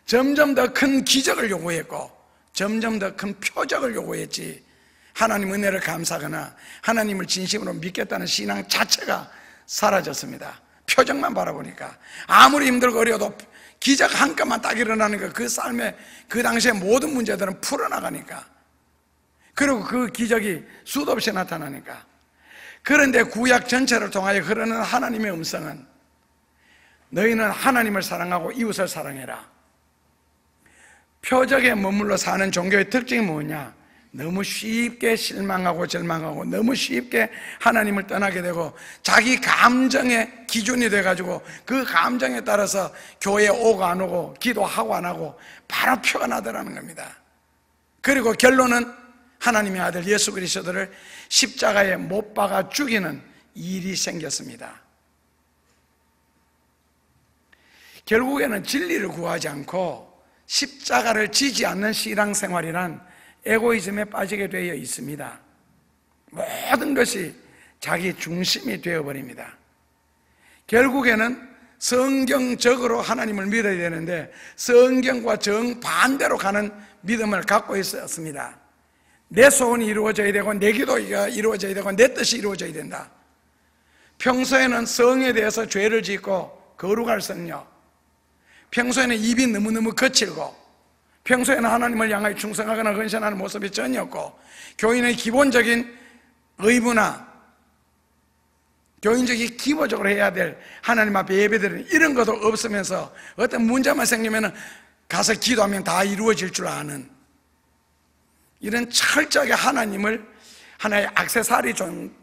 S2: 점점 더 큰 기적을 요구했고, 점점 더 큰 표적을 요구했지, 하나님 은혜를 감사하거나 하나님을 진심으로 믿겠다는 신앙 자체가 사라졌습니다. 표적만 바라보니까 아무리 힘들고 어려워도 기적 한 건만 딱 일어나니까 그 삶에 그 당시에 모든 문제들은 풀어나가니까, 그리고 그 기적이 수도 없이 나타나니까. 그런데 구약 전체를 통하여 흐르는 하나님의 음성은 너희는 하나님을 사랑하고 이웃을 사랑해라. 표적에 머물러 사는 종교의 특징이 뭐냐? 너무 쉽게 실망하고 절망하고 너무 쉽게 하나님을 떠나게 되고 자기 감정의 기준이 돼가지고 그 감정에 따라서 교회 오고 안 오고 기도하고 안 하고 바로 표가 나더라는 겁니다. 그리고 결론은 하나님의 아들 예수 그리스도를 십자가에 못 박아 죽이는 일이 생겼습니다. 결국에는 진리를 구하지 않고 십자가를 지지 않는 신앙생활이란 에고이즘에 빠지게 되어 있습니다. 모든 것이 자기 중심이 되어버립니다. 결국에는 성경적으로 하나님을 믿어야 되는데 성경과 정반대로 가는 믿음을 갖고 있었습니다. 내 소원이 이루어져야 되고 내 기도가 이루어져야 되고 내 뜻이 이루어져야 된다. 평소에는 성에 대해서 죄를 짓고 거룩할 성령, 평소에는 입이 너무너무 거칠고, 평소에는 하나님을 향하여 충성하거나 헌신하는 모습이 전혀 없고, 교인의 기본적인 의무나 교인적인 기본적으로 해야 될 하나님 앞에 예배드리는 이런 것도 없으면서 어떤 문제만 생기면 가서 기도하면 다 이루어질 줄 아는 이런 철저하게 하나님을 하나의 액세서리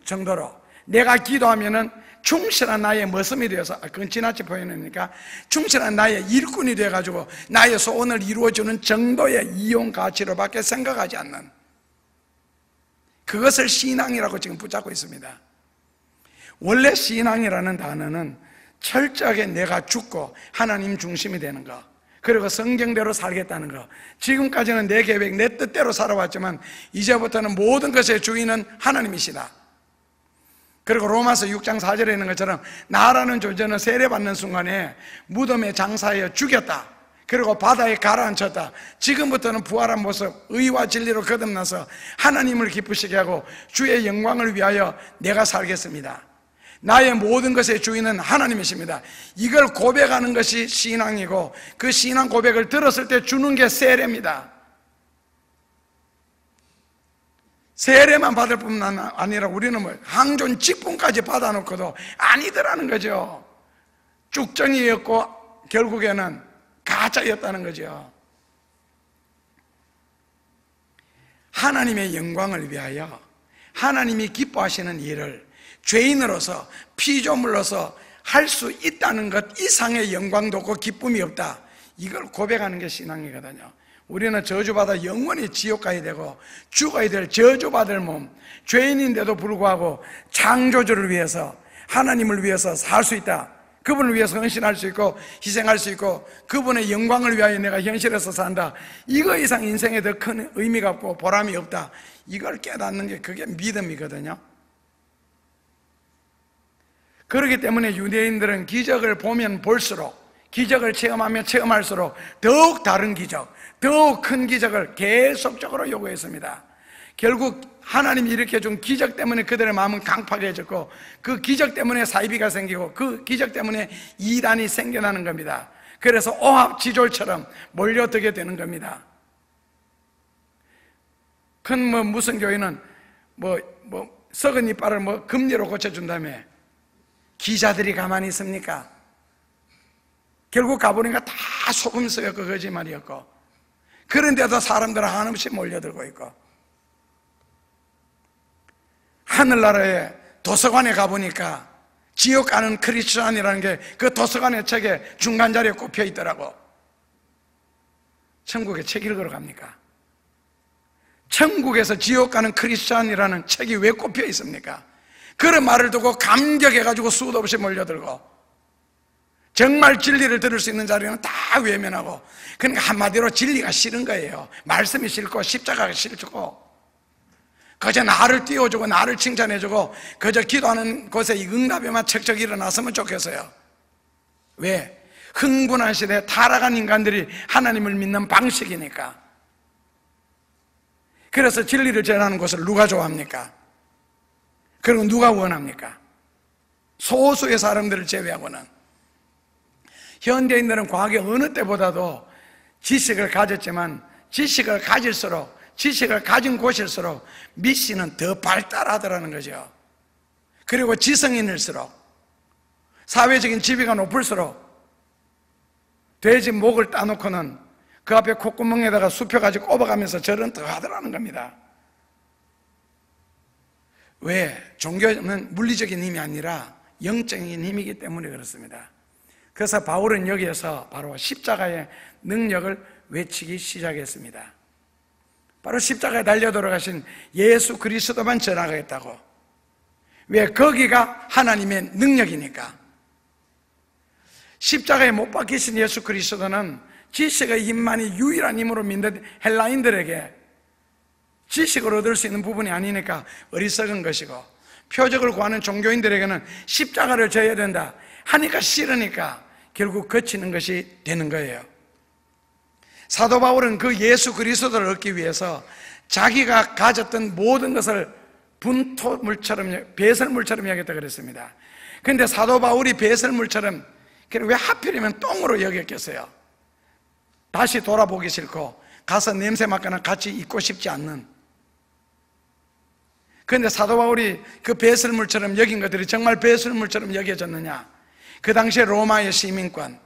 S2: 정도로 내가 기도하면은 충실한 나의 머슴이 되어서, 그건 지나치 표현이니까 충실한 나의 일꾼이 되어가지고 나의 소원을 이루어주는 정도의 이용 가치로밖에 생각하지 않는, 그것을 신앙이라고 지금 붙잡고 있습니다. 원래 신앙이라는 단어는 철저하게 내가 죽고 하나님 중심이 되는 것, 그리고 성경대로 살겠다는 것. 지금까지는 내 계획, 내 뜻대로 살아왔지만 이제부터는 모든 것의 주인은 하나님이시다. 그리고 로마서 6장 4절에 있는 것처럼 나라는 존재는 세례받는 순간에 무덤에 장사하여 죽였다, 그리고 바다에 가라앉혔다. 지금부터는 부활한 모습, 의와 진리로 거듭나서 하나님을 기쁘시게 하고 주의 영광을 위하여 내가 살겠습니다. 나의 모든 것의 주인은 하나님이십니다. 이걸 고백하는 것이 신앙이고, 그 신앙 고백을 들었을 때 주는 게 세례입니다. 세례만 받을 뿐만 아니라 우리는 뭐 항존 직분까지 받아놓고도 아니더라는 거죠. 쭉정이였고 결국에는 가짜였다는 거죠. 하나님의 영광을 위하여 하나님이 기뻐하시는 일을 죄인으로서 피조물로서 할 수 있다는 것 이상의 영광도 없고 기쁨이 없다, 이걸 고백하는 게 신앙이거든요. 우리는 저주받아 영원히 지옥 가야 되고 죽어야 될 저주받을 몸, 죄인인데도 불구하고 창조주를 위해서, 하나님을 위해서 살 수 있다, 그분을 위해서 헌신할 수 있고 희생할 수 있고 그분의 영광을 위하여 내가 현실에서 산다, 이거 이상 인생에 더 큰 의미가 없고 보람이 없다, 이걸 깨닫는 게 그게 믿음이거든요. 그렇기 때문에 유대인들은 기적을 보면 볼수록, 기적을 체험하면 체험할수록 더욱 다른 기적, 더욱 큰 기적을 계속적으로 요구했습니다. 결국 하나님이 일으켜준 기적 때문에 그들의 마음은 강팍해졌고, 그 기적 때문에 사이비가 생기고, 그 기적 때문에 이단이 생겨나는 겁니다. 그래서 오합지졸처럼 몰려들게 되는 겁니다. 큰 무슨 교회는 썩은 이빨을 금리로 고쳐준다며 기자들이 가만히 있습니까? 결국 가보니까 다 속임수였고 거짓말이었고, 그런데도 사람들은 한없이 몰려들고 있고, 하늘나라의 도서관에 가보니까 지옥 가는 크리스천이라는 게 그 도서관의 책에 중간 자리에 꼽혀 있더라고. 천국에 책 읽으러 갑니까? 천국에서 지옥 가는 크리스천이라는 책이 왜 꼽혀 있습니까? 그런 말을 듣고 감격해가지고 수도 없이 몰려들고, 정말 진리를 들을 수 있는 자리는 다 외면하고, 그러니까 한마디로 진리가 싫은 거예요. 말씀이 싫고 십자가가 싫고, 그저 나를 띄워주고 나를 칭찬해주고 그저 기도하는 곳에 이 응답에만 척척 일어났으면 좋겠어요. 왜? 흥분한 시대에 타락한 인간들이 하나님을 믿는 방식이니까. 그래서 진리를 전하는 것을 누가 좋아합니까? 그리고 누가 원합니까? 소수의 사람들을 제외하고는. 현대인들은 과거 어느 때보다도 지식을 가졌지만 지식을 가질수록, 지식을 가진 곳일수록 미신은 더 발달하더라는 거죠. 그리고 지성인일수록, 사회적인 지위가 높을수록 돼지 목을 따놓고는 그 앞에 콧구멍에다가 수표가지고 꼽아가면서 절은 더 하더라는 겁니다. 왜? 종교는 물리적인 힘이 아니라 영적인 힘이기 때문에 그렇습니다. 그래서 바울은 여기에서 바로 십자가의 능력을 외치기 시작했습니다. 바로 십자가에 달려 돌아가신 예수 그리스도만 전하겠다고. 왜? 거기가 하나님의 능력이니까. 십자가에 못 박히신 예수 그리스도는 지식의 힘만이 유일한 힘으로 믿는 헬라인들에게 지식을 얻을 수 있는 부분이 아니니까 어리석은 것이고, 표적을 구하는 종교인들에게는 십자가를 져야 된다 하니까 싫으니까 결국 거치는 것이 되는 거예요. 사도 바울은 그 예수 그리스도를 얻기 위해서 자기가 가졌던 모든 것을 분토물처럼, 배설물처럼 여겼다 그랬습니다. 그런데 사도 바울이 배설물처럼 왜 하필이면 똥으로 여겼겠어요? 다시 돌아보기 싫고 가서 냄새 맡거나 같이 있고 싶지 않는. 그런데 사도 바울이 그 배설물처럼 여긴 것들이 정말 배설물처럼 여겨졌느냐? 그 당시에 로마의 시민권,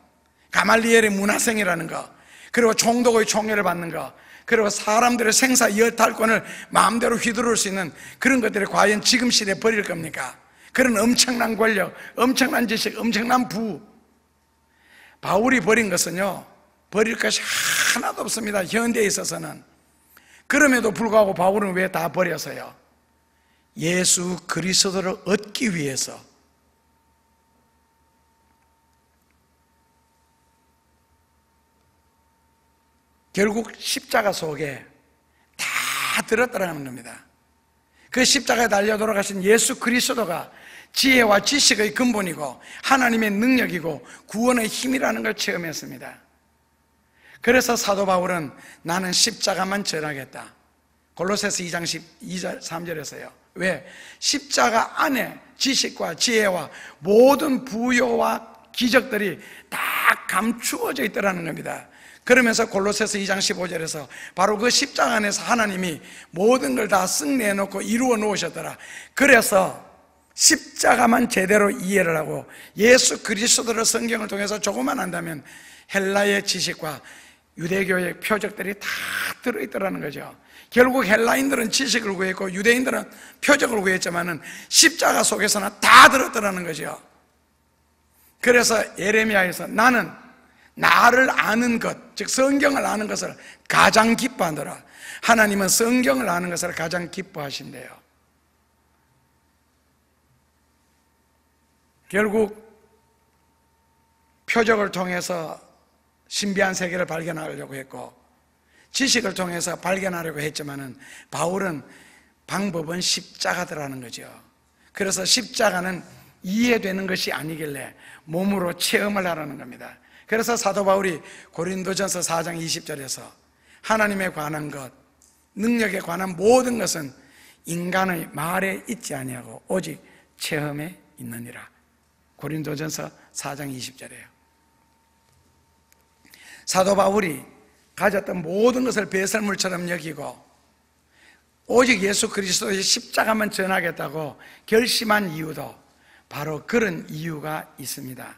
S2: 가말리엘의 문화생이라는 거, 그리고 총독의 총애를 받는 거, 그리고 사람들의 생사 여탈권을 마음대로 휘두를 수 있는 그런 것들이 과연 지금 시대에 버릴 겁니까? 그런 엄청난 권력, 엄청난 지식, 엄청난 부. 바울이 버린 것은요, 버릴 것이 하나도 없습니다. 현대에 있어서는. 그럼에도 불구하고 바울은 왜 다 버렸어요? 예수 그리스도를 얻기 위해서. 결국 십자가 속에 다 들었다라는 겁니다. 그 십자가에 달려 돌아가신 예수 그리스도가 지혜와 지식의 근본이고 하나님의 능력이고 구원의 힘이라는 걸 체험했습니다. 그래서 사도 바울은 나는 십자가만 전하겠다. 골로새서 2장 2절 3절에서요. 왜? 십자가 안에 지식과 지혜와 모든 부요와 기적들이 다 감추어져 있더라는 겁니다. 그러면서 골로새서 2장 15절에서 바로 그 십자가 안에서 하나님이 모든 걸 다 쓱 내놓고 이루어 놓으셨더라. 그래서 십자가만 제대로 이해를 하고 예수 그리스도를 성경을 통해서 조금만 안다면 헬라의 지식과 유대교의 표적들이 다 들어있더라는 거죠. 결국 헬라인들은 지식을 구했고 유대인들은 표적을 구했지만은 십자가 속에서는 다 들었더라는 거죠. 그래서 예레미야에서 나는 나를 아는 것, 즉 성경을 아는 것을 가장 기뻐하더라. 하나님은 성경을 아는 것을 가장 기뻐하신대요. 결국 표적을 통해서 신비한 세계를 발견하려고 했고 지식을 통해서 발견하려고 했지만은 바울은 방법은 십자가더라는 거죠. 그래서 십자가는 이해되는 것이 아니길래 몸으로 체험을 하라는 겁니다. 그래서 사도 바울이 고린도전서 4장 20절에서 하나님에 관한 것, 능력에 관한 모든 것은 인간의 말에 있지 아니하고 오직 체험에 있느니라. 고린도전서 4장 20절이에요. 사도 바울이 가졌던 모든 것을 배설물처럼 여기고 오직 예수 그리스도의 십자가만 전하겠다고 결심한 이유도 바로 그런 이유가 있습니다.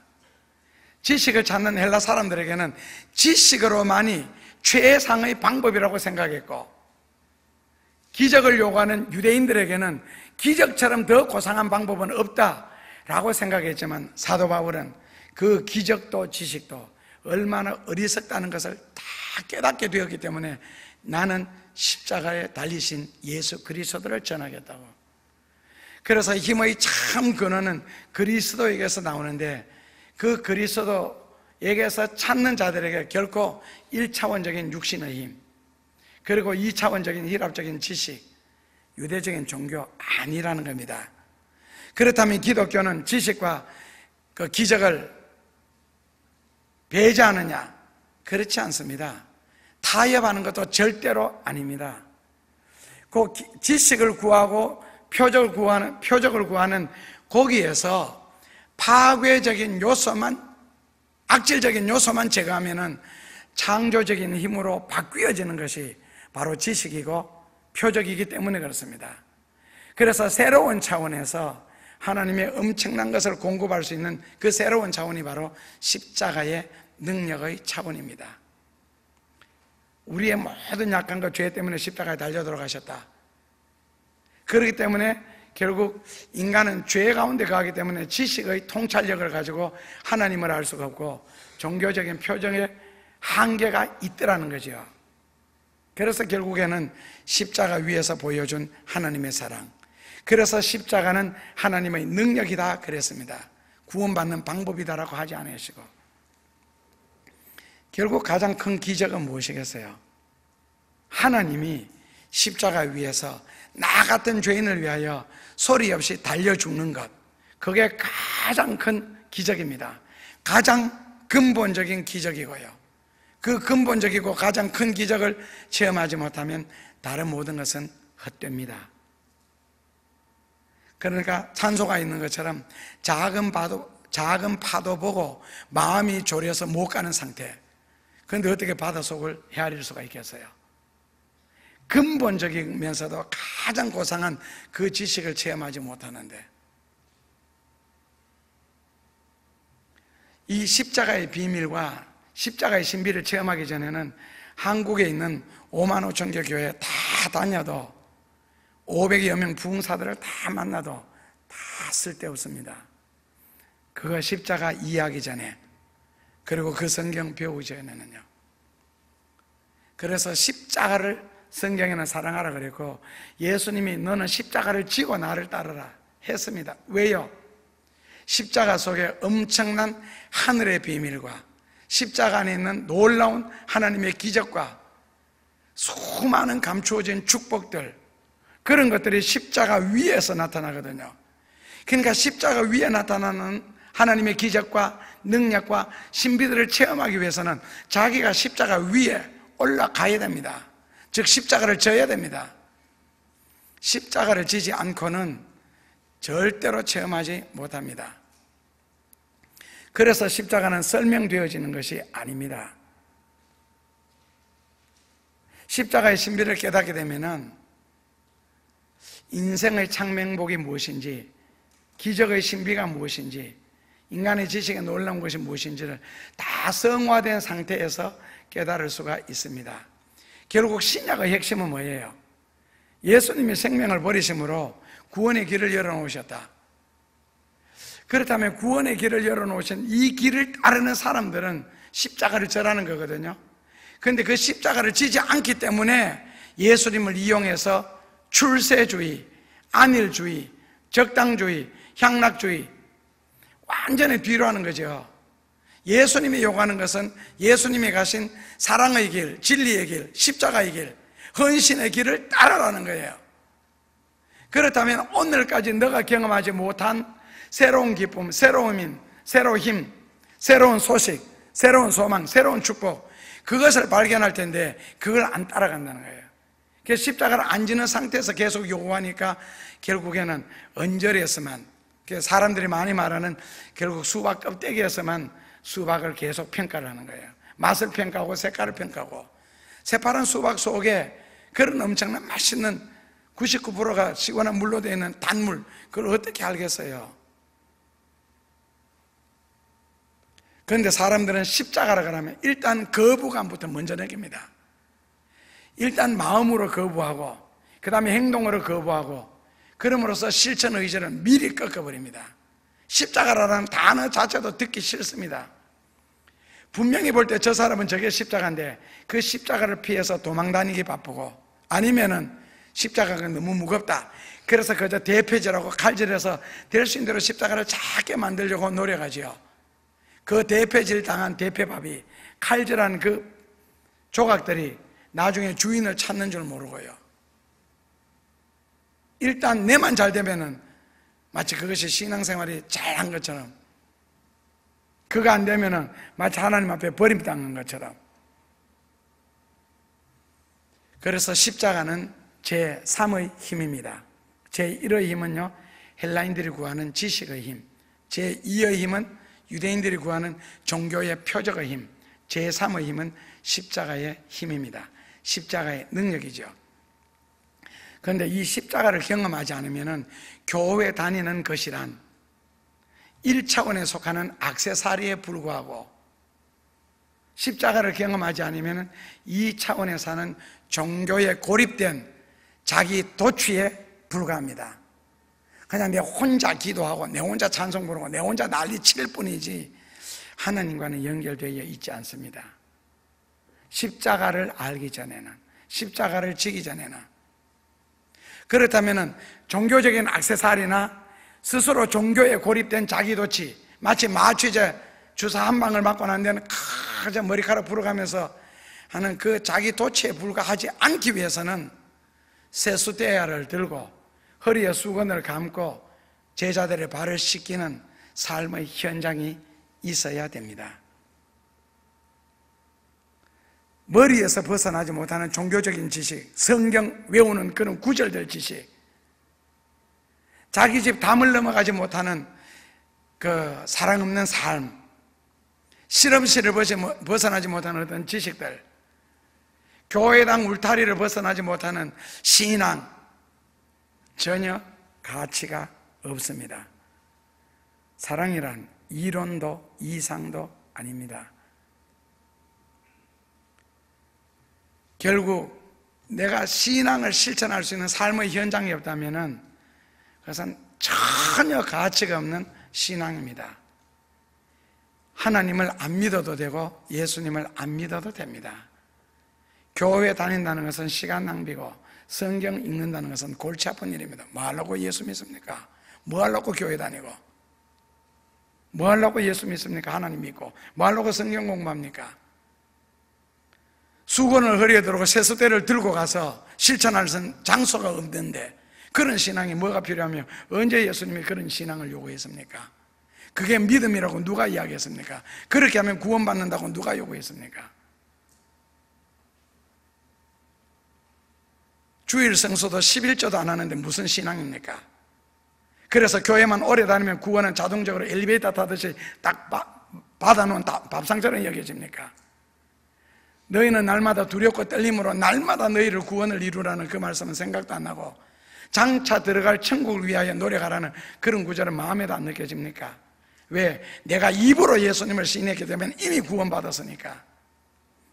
S2: 지식을 찾는 헬라 사람들에게는 지식으로만이 최상의 방법이라고 생각했고 기적을 요구하는 유대인들에게는 기적처럼 더 고상한 방법은 없다라고 생각했지만 사도 바울은 그 기적도 지식도 얼마나 어리석다는 것을 다 깨닫게 되었기 때문에 나는 십자가에 달리신 예수 그리스도를 전하겠다고. 그래서 힘의 참 근원은 그리스도에게서 나오는데 그 그리스도에게서 찾는 자들에게 결코 1차원적인 육신의 힘 그리고 2차원적인 힐압적인 지식, 유대적인 종교 아니라는 겁니다. 그렇다면 기독교는 지식과 그 기적을 배제하느냐? 그렇지 않습니다. 타협하는 것도 절대로 아닙니다. 그 지식을 구하고 표적을 구하는 거기에서 파괴적인 요소만, 악질적인 요소만 제거하면은 창조적인 힘으로 바뀌어지는 것이 바로 지식이고 표적이기 때문에 그렇습니다. 그래서 새로운 차원에서 하나님의 엄청난 것을 공급할 수 있는 그 새로운 차원이 바로 십자가의 능력의 차원입니다. 우리의 모든 약간과 죄 때문에 십자가에 달려 들어가셨다. 그렇기 때문에 결국 인간은 죄 가운데 가기 때문에 지식의 통찰력을 가지고 하나님을 알 수가 없고 종교적인 표정에 한계가 있더라는 거죠. 그래서 결국에는 십자가 위에서 보여준 하나님의 사랑, 그래서 십자가는 하나님의 능력이다 그랬습니다. 구원받는 방법이다라고 하지 않으시고, 결국 가장 큰 기적은 무엇이겠어요? 하나님이 십자가 위에서 나 같은 죄인을 위하여 소리 없이 달려 죽는 것, 그게 가장 큰 기적입니다. 가장 근본적인 기적이고요. 그 근본적이고 가장 큰 기적을 체험하지 못하면 다른 모든 것은 헛됩니다. 그러니까 찬소가 있는 것처럼 작은 파도 보고 마음이 졸여서 못 가는 상태. 그런데 어떻게 바닷속을 헤아릴 수가 있겠어요? 근본적이면서도 가장 고상한 그 지식을 체험하지 못하는데, 이 십자가의 비밀과 십자가의 신비를 체험하기 전에는 한국에 있는 5만 5천 개 교회 다 다녀도 500여 명 부흥사들을 다 만나도 다 쓸데없습니다. 그거 십자가 이해하기 전에, 그리고 그 성경 배우기 전에는요. 그래서 십자가를 성경에는 사랑하라 그랬고, 예수님이 너는 십자가를 지고 나를 따르라 했습니다. 왜요? 십자가 속에 엄청난 하늘의 비밀과 십자가 안에 있는 놀라운 하나님의 기적과 수많은 감추어진 축복들, 그런 것들이 십자가 위에서 나타나거든요. 그러니까 십자가 위에 나타나는 하나님의 기적과 능력과 신비들을 체험하기 위해서는 자기가 십자가 위에 올라가야 됩니다. 즉 십자가를 져야 됩니다. 십자가를 지지 않고는 절대로 체험하지 못합니다. 그래서 십자가는 설명되어지는 것이 아닙니다. 십자가의 신비를 깨닫게 되면은 인생의 창명복이 무엇인지, 기적의 신비가 무엇인지, 인간의 지식에 놀라운 것이 무엇인지를 다 성화된 상태에서 깨달을 수가 있습니다. 결국 신약의 핵심은 뭐예요? 예수님이 생명을 버리심으로 구원의 길을 열어놓으셨다. 그렇다면 구원의 길을 열어놓으신 이 길을 따르는 사람들은 십자가를 져라는 거거든요. 그런데 그 십자가를 지지 않기 때문에 예수님을 이용해서 출세주의, 안일주의, 적당주의, 향락주의 완전히 뒤로 하는 거죠. 예수님이 요구하는 것은 예수님이 가신 사랑의 길, 진리의 길, 십자가의 길, 헌신의 길을 따라라는 거예요. 그렇다면 오늘까지 너가 경험하지 못한 새로운 기쁨, 새로운 힘, 새로운 소식, 새로운 소망, 새로운 축복, 그것을 발견할 텐데 그걸 안 따라간다는 거예요. 그래서 십자가를 안 지는 상태에서 계속 요구하니까 결국에는 언저리에서만, 사람들이 많이 말하는 결국 수박 껍데기에서만 수박을 계속 평가를 하는 거예요. 맛을 평가하고 색깔을 평가하고, 새파란 수박 속에 그런 엄청난 맛있는 99%가 시원한 물로 되어 있는 단물, 그걸 어떻게 알겠어요? 그런데 사람들은 십자가라 그러면 일단 거부감부터 먼저 느낍니다. 일단 마음으로 거부하고, 그 다음에 행동으로 거부하고, 그럼으로써 실천 의지를 미리 꺾어버립니다. 십자가라는 단어 자체도 듣기 싫습니다. 분명히 볼 때 저 사람은 저게 십자가인데 그 십자가를 피해서 도망다니기 바쁘고, 아니면은 십자가가 너무 무겁다, 그래서 그저 대패질하고 칼질해서 될 수 있는 대로 십자가를 작게 만들려고 노력하지요. 그 대패질 당한 대패밥이, 칼질한 그 조각들이 나중에 주인을 찾는 줄 모르고요. 일단 내만 잘 되면은 마치 그것이 신앙생활이 잘한 것처럼, 그거 안 되면은 마치 하나님 앞에 버림당한 것처럼. 그래서 십자가는 제3의 힘입니다. 제1의 힘은요, 헬라인들이 구하는 지식의 힘. 제2의 힘은 유대인들이 구하는 종교의 표적의 힘. 제3의 힘은 십자가의 힘입니다. 십자가의 능력이죠. 그런데 이 십자가를 경험하지 않으면 교회 다니는 것이란 1차원에 속하는 액세서리에 불과하고, 십자가를 경험하지 않으면 2차원에 사는 종교에 고립된 자기 도취에 불과합니다. 그냥 내 혼자 기도하고 내 혼자 찬송 부르고 내 혼자 난리 칠 뿐이지 하나님과는 연결되어 있지 않습니다. 십자가를 알기 전에는, 십자가를 지기 전에는. 그렇다면 종교적인 액세서리나 스스로 종교에 고립된 자기도취, 마치 마취제 주사 한 방을 맞고 난 데는 가장 머리카락 불어가면서 하는 그 자기 도취에 불과하지 않기 위해서는 세수대야를 들고 허리에 수건을 감고 제자들의 발을 씻기는 삶의 현장이 있어야 됩니다. 머리에서 벗어나지 못하는 종교적인 지식, 성경 외우는 그런 구절들 지식, 자기 집 담을 넘어가지 못하는 그 사랑 없는 삶, 실험실을 벗어나지 못하는 어떤 지식들, 교회당 울타리를 벗어나지 못하는 신앙, 전혀 가치가 없습니다. 사랑이란 이론도 이상도 아닙니다. 결국 내가 신앙을 실천할 수 있는 삶의 현장이 없다면 그것은 전혀 가치가 없는 신앙입니다. 하나님을 안 믿어도 되고 예수님을 안 믿어도 됩니다. 교회 다닌다는 것은 시간 낭비고 성경 읽는다는 것은 골치 아픈 일입니다. 뭐 하려고 예수 믿습니까? 뭐 하려고 교회 다니고? 뭐 하려고 예수 믿습니까? 하나님 믿고. 뭐 하려고 성경 공부합니까? 수건을 허리에 두르고 세수대를 들고 가서 실천할 장소가 없는데 그런 신앙이 뭐가 필요하며 언제 예수님이 그런 신앙을 요구했습니까? 그게 믿음이라고 누가 이야기했습니까? 그렇게 하면 구원받는다고 누가 요구했습니까? 주일 성수도 11조도 안 하는데 무슨 신앙입니까? 그래서 교회만 오래 다니면 구원은 자동적으로 엘리베이터 타듯이 딱 받아놓은 밥상처럼 여겨집니까? 너희는 날마다 두렵고 떨림으로 날마다 너희를 구원을 이루라는 그 말씀은 생각도 안 나고 장차 들어갈 천국을 위하여 노력하라는 그런 구절은 마음에도 안 느껴집니까? 왜? 내가 입으로 예수님을 시인했기 때문에 이미 구원받았으니까.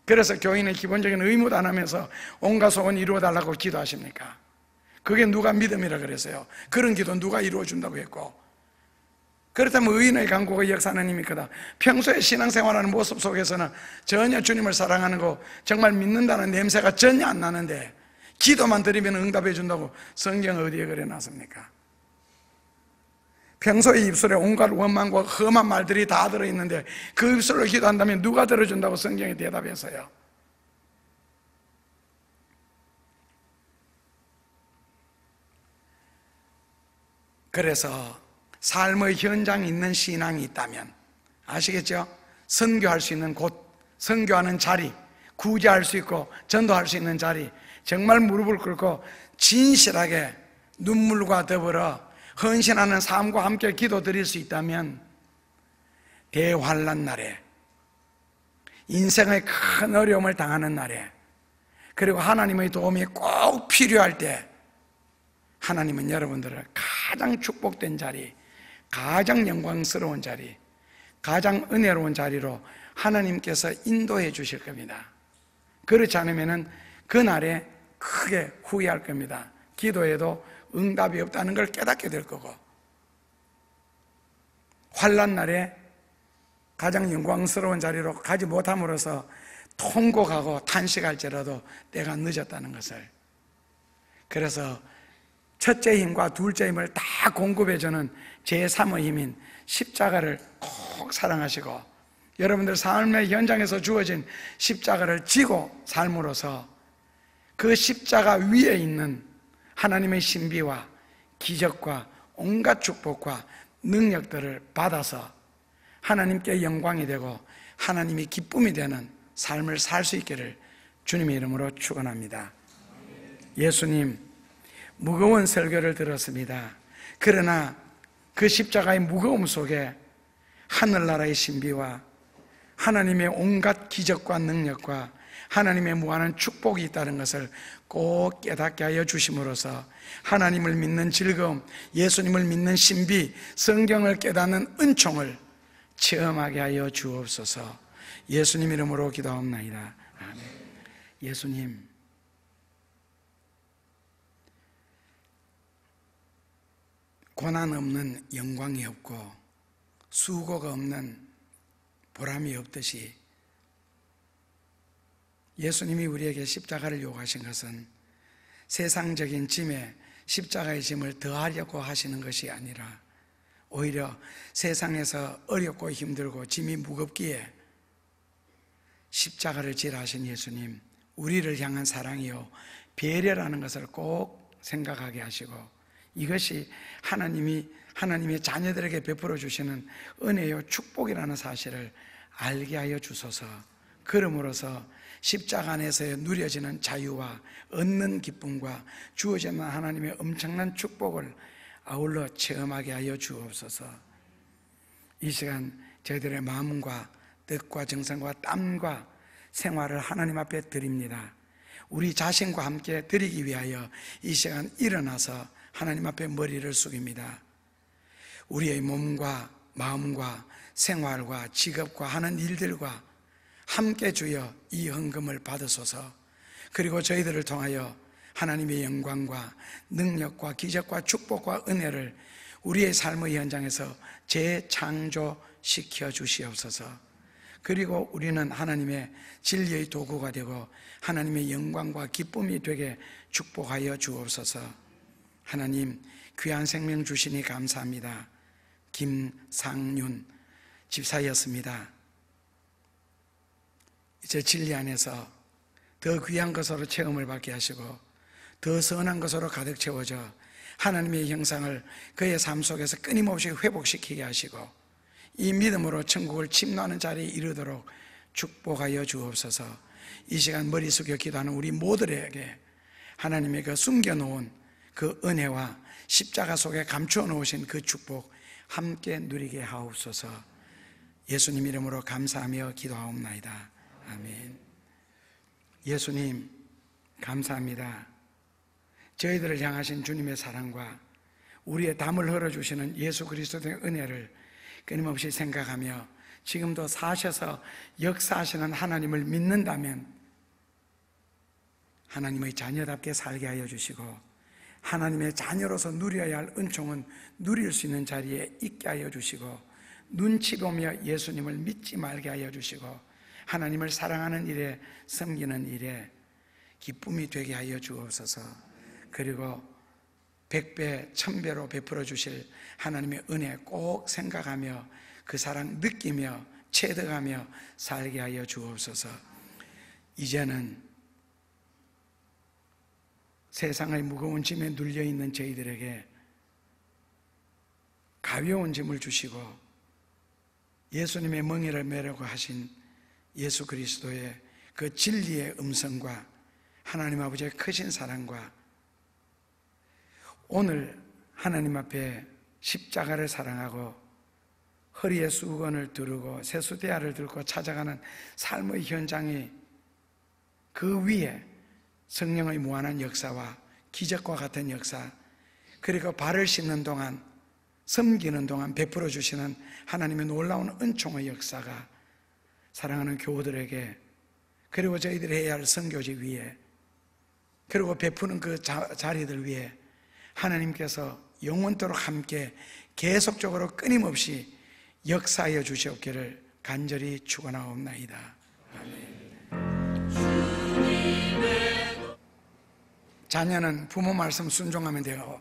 S2: 그래서 교인은 기본적인 의무도 안 하면서 온갖 소원 이루어달라고 기도하십니까? 그게 누가 믿음이라 그랬어요? 그런 기도 누가 이루어준다고 했고? 그렇다면 의인의 간구가 역사하는 힘이 크다. 평소에 신앙생활하는 모습 속에서는 전혀 주님을 사랑하는 거 정말 믿는다는 냄새가 전혀 안 나는데 기도만 드리면 응답해 준다고 성경 어디에 그려놨습니까? 평소에 입술에 온갖 원망과 험한 말들이 다 들어있는데 그 입술로 기도한다면 누가 들어준다고 성경이 대답했어요? 그래서 삶의 현장에 있는 신앙이 있다면 아시겠죠? 선교할 수 있는 곳, 선교하는 자리, 구제할 수 있고 전도할 수 있는 자리, 정말 무릎을 꿇고 진실하게 눈물과 더불어 헌신하는 삶과 함께 기도 드릴 수 있다면 대환란 날에, 인생의 큰 어려움을 당하는 날에, 그리고 하나님의 도움이 꼭 필요할 때 하나님은 여러분들을 가장 축복된 자리, 가장 영광스러운 자리, 가장 은혜로운 자리로 하나님께서 인도해 주실 겁니다. 그렇지 않으면 그날에 크게 후회할 겁니다. 기도해도 응답이 없다는 걸 깨닫게 될 거고, 환난 날에 가장 영광스러운 자리로 가지 못함으로써 통곡하고 탄식할지라도 때가 늦었다는 것을. 그래서 첫째 힘과 둘째 힘을 다 공급해주는 제3의 힘인 십자가를 꼭 사랑하시고 여러분들 삶의 현장에서 주어진 십자가를 지고 삶으로써 그 십자가 위에 있는 하나님의 신비와 기적과 온갖 축복과 능력들을 받아서 하나님께 영광이 되고 하나님이 기쁨이 되는 삶을 살 수 있기를 주님의 이름으로 축원합니다. 예수님 무거운 설교를 들었습니다. 그러나 그 십자가의 무거움 속에 하늘나라의 신비와 하나님의 온갖 기적과 능력과 하나님의 무한한 축복이 있다는 것을 꼭 깨닫게 하여 주심으로써 하나님을 믿는 즐거움, 예수님을 믿는 신비, 성경을 깨닫는 은총을 체험하게 하여 주옵소서. 예수님 이름으로 기도하옵나이다. 아멘. 예수님, 고난 없는 영광이 없고 수고가 없는 보람이 없듯이 예수님이 우리에게 십자가를 요구하신 것은 세상적인 짐에 십자가의 짐을 더하려고 하시는 것이 아니라 오히려 세상에서 어렵고 힘들고 짐이 무겁기에 십자가를 지라 하신 예수님, 우리를 향한 사랑이요 배려라는 것을 꼭 생각하게 하시고, 이것이 하나님의 자녀들에게 베풀어 주시는 은혜요 축복이라는 사실을 알게 하여 주소서. 그러므로서 십자가 안에서 누려지는 자유와 얻는 기쁨과 주어지는 하나님의 엄청난 축복을 아울러 체험하게 하여 주옵소서. 이 시간 저희들의 마음과 뜻과 정성과 땀과 생활을 하나님 앞에 드립니다. 우리 자신과 함께 드리기 위하여 이 시간 일어나서 하나님 앞에 머리를 숙입니다. 우리의 몸과 마음과 생활과 직업과 하는 일들과 함께 주여 이 헌금을 받으소서. 그리고 저희들을 통하여 하나님의 영광과 능력과 기적과 축복과 은혜를 우리의 삶의 현장에서 재창조시켜 주시옵소서. 그리고 우리는 하나님의 진리의 도구가 되고 하나님의 영광과 기쁨이 되게 축복하여 주옵소서. 하나님, 귀한 생명 주시니 감사합니다. 김상윤 집사였습니다. 이제 진리 안에서 더 귀한 것으로 체험을 받게 하시고 더 선한 것으로 가득 채워져 하나님의 형상을 그의 삶 속에서 끊임없이 회복시키게 하시고 이 믿음으로 천국을 침노하는 자리에 이르도록 축복하여 주옵소서. 이 시간 머리 숙여 기도하는 우리 모두에게 하나님의 그 숨겨놓은 그 은혜와 십자가 속에 감추어 놓으신 그 축복 함께 누리게 하옵소서. 예수님 이름으로 감사하며 기도하옵나이다. 아멘. 예수님 감사합니다. 저희들을 향하신 주님의 사랑과 우리의 담을 흘러주시는 예수 그리스도의 은혜를 끊임없이 생각하며 지금도 사셔서 역사하시는 하나님을 믿는다면 하나님의 자녀답게 살게 하여 주시고 하나님의 자녀로서 누려야 할 은총은 누릴 수 있는 자리에 있게 하여 주시고 눈치 보며 예수님을 믿지 말게 하여 주시고 하나님을 사랑하는 일에 섬기는 일에 기쁨이 되게 하여 주옵소서. 그리고 100배, 1000배로 베풀어 주실 하나님의 은혜 꼭 생각하며 그 사랑 느끼며 체득하며 살게 하여 주옵소서. 이제는 세상의 무거운 짐에 눌려있는 저희들에게 가벼운 짐을 주시고 예수님의 멍에를 메려고 하신 예수 그리스도의 그 진리의 음성과 하나님 아버지의 크신 사랑과 오늘 하나님 앞에 십자가를 사랑하고 허리에 수건을 두르고 세수대야를 들고 찾아가는 삶의 현장이 그 위에 성령의 무한한 역사와 기적과 같은 역사, 그리고 발을 씻는 동안 섬기는 동안 베풀어 주시는 하나님의 놀라운 은총의 역사가 사랑하는 교우들에게, 그리고 저희들이 해야 할 선교지 위에, 그리고 베푸는 그 자리들 위에 하나님께서 영원토록 함께 계속적으로 끊임없이 역사하여 주시옵기를 간절히 축원하옵나이다. 아멘. 자녀는 부모 말씀 순종하면 되고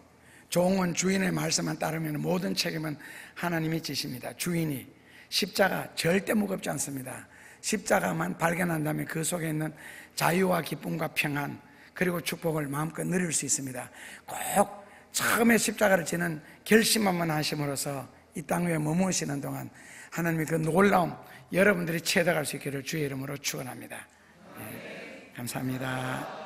S2: 종은 주인의 말씀만 따르면 모든 책임은 하나님이 지십니다. 주인이 십자가 절대 무겁지 않습니다. 십자가만 발견한다면 그 속에 있는 자유와 기쁨과 평안 그리고 축복을 마음껏 누릴 수 있습니다. 꼭 처음에 십자가를 지는 결심만 하심으로써 이 땅 위에 머무시는 동안 하나님의 그 놀라움 여러분들이 체득할 수 있기를 주의 이름으로 축원합니다. 네, 감사합니다.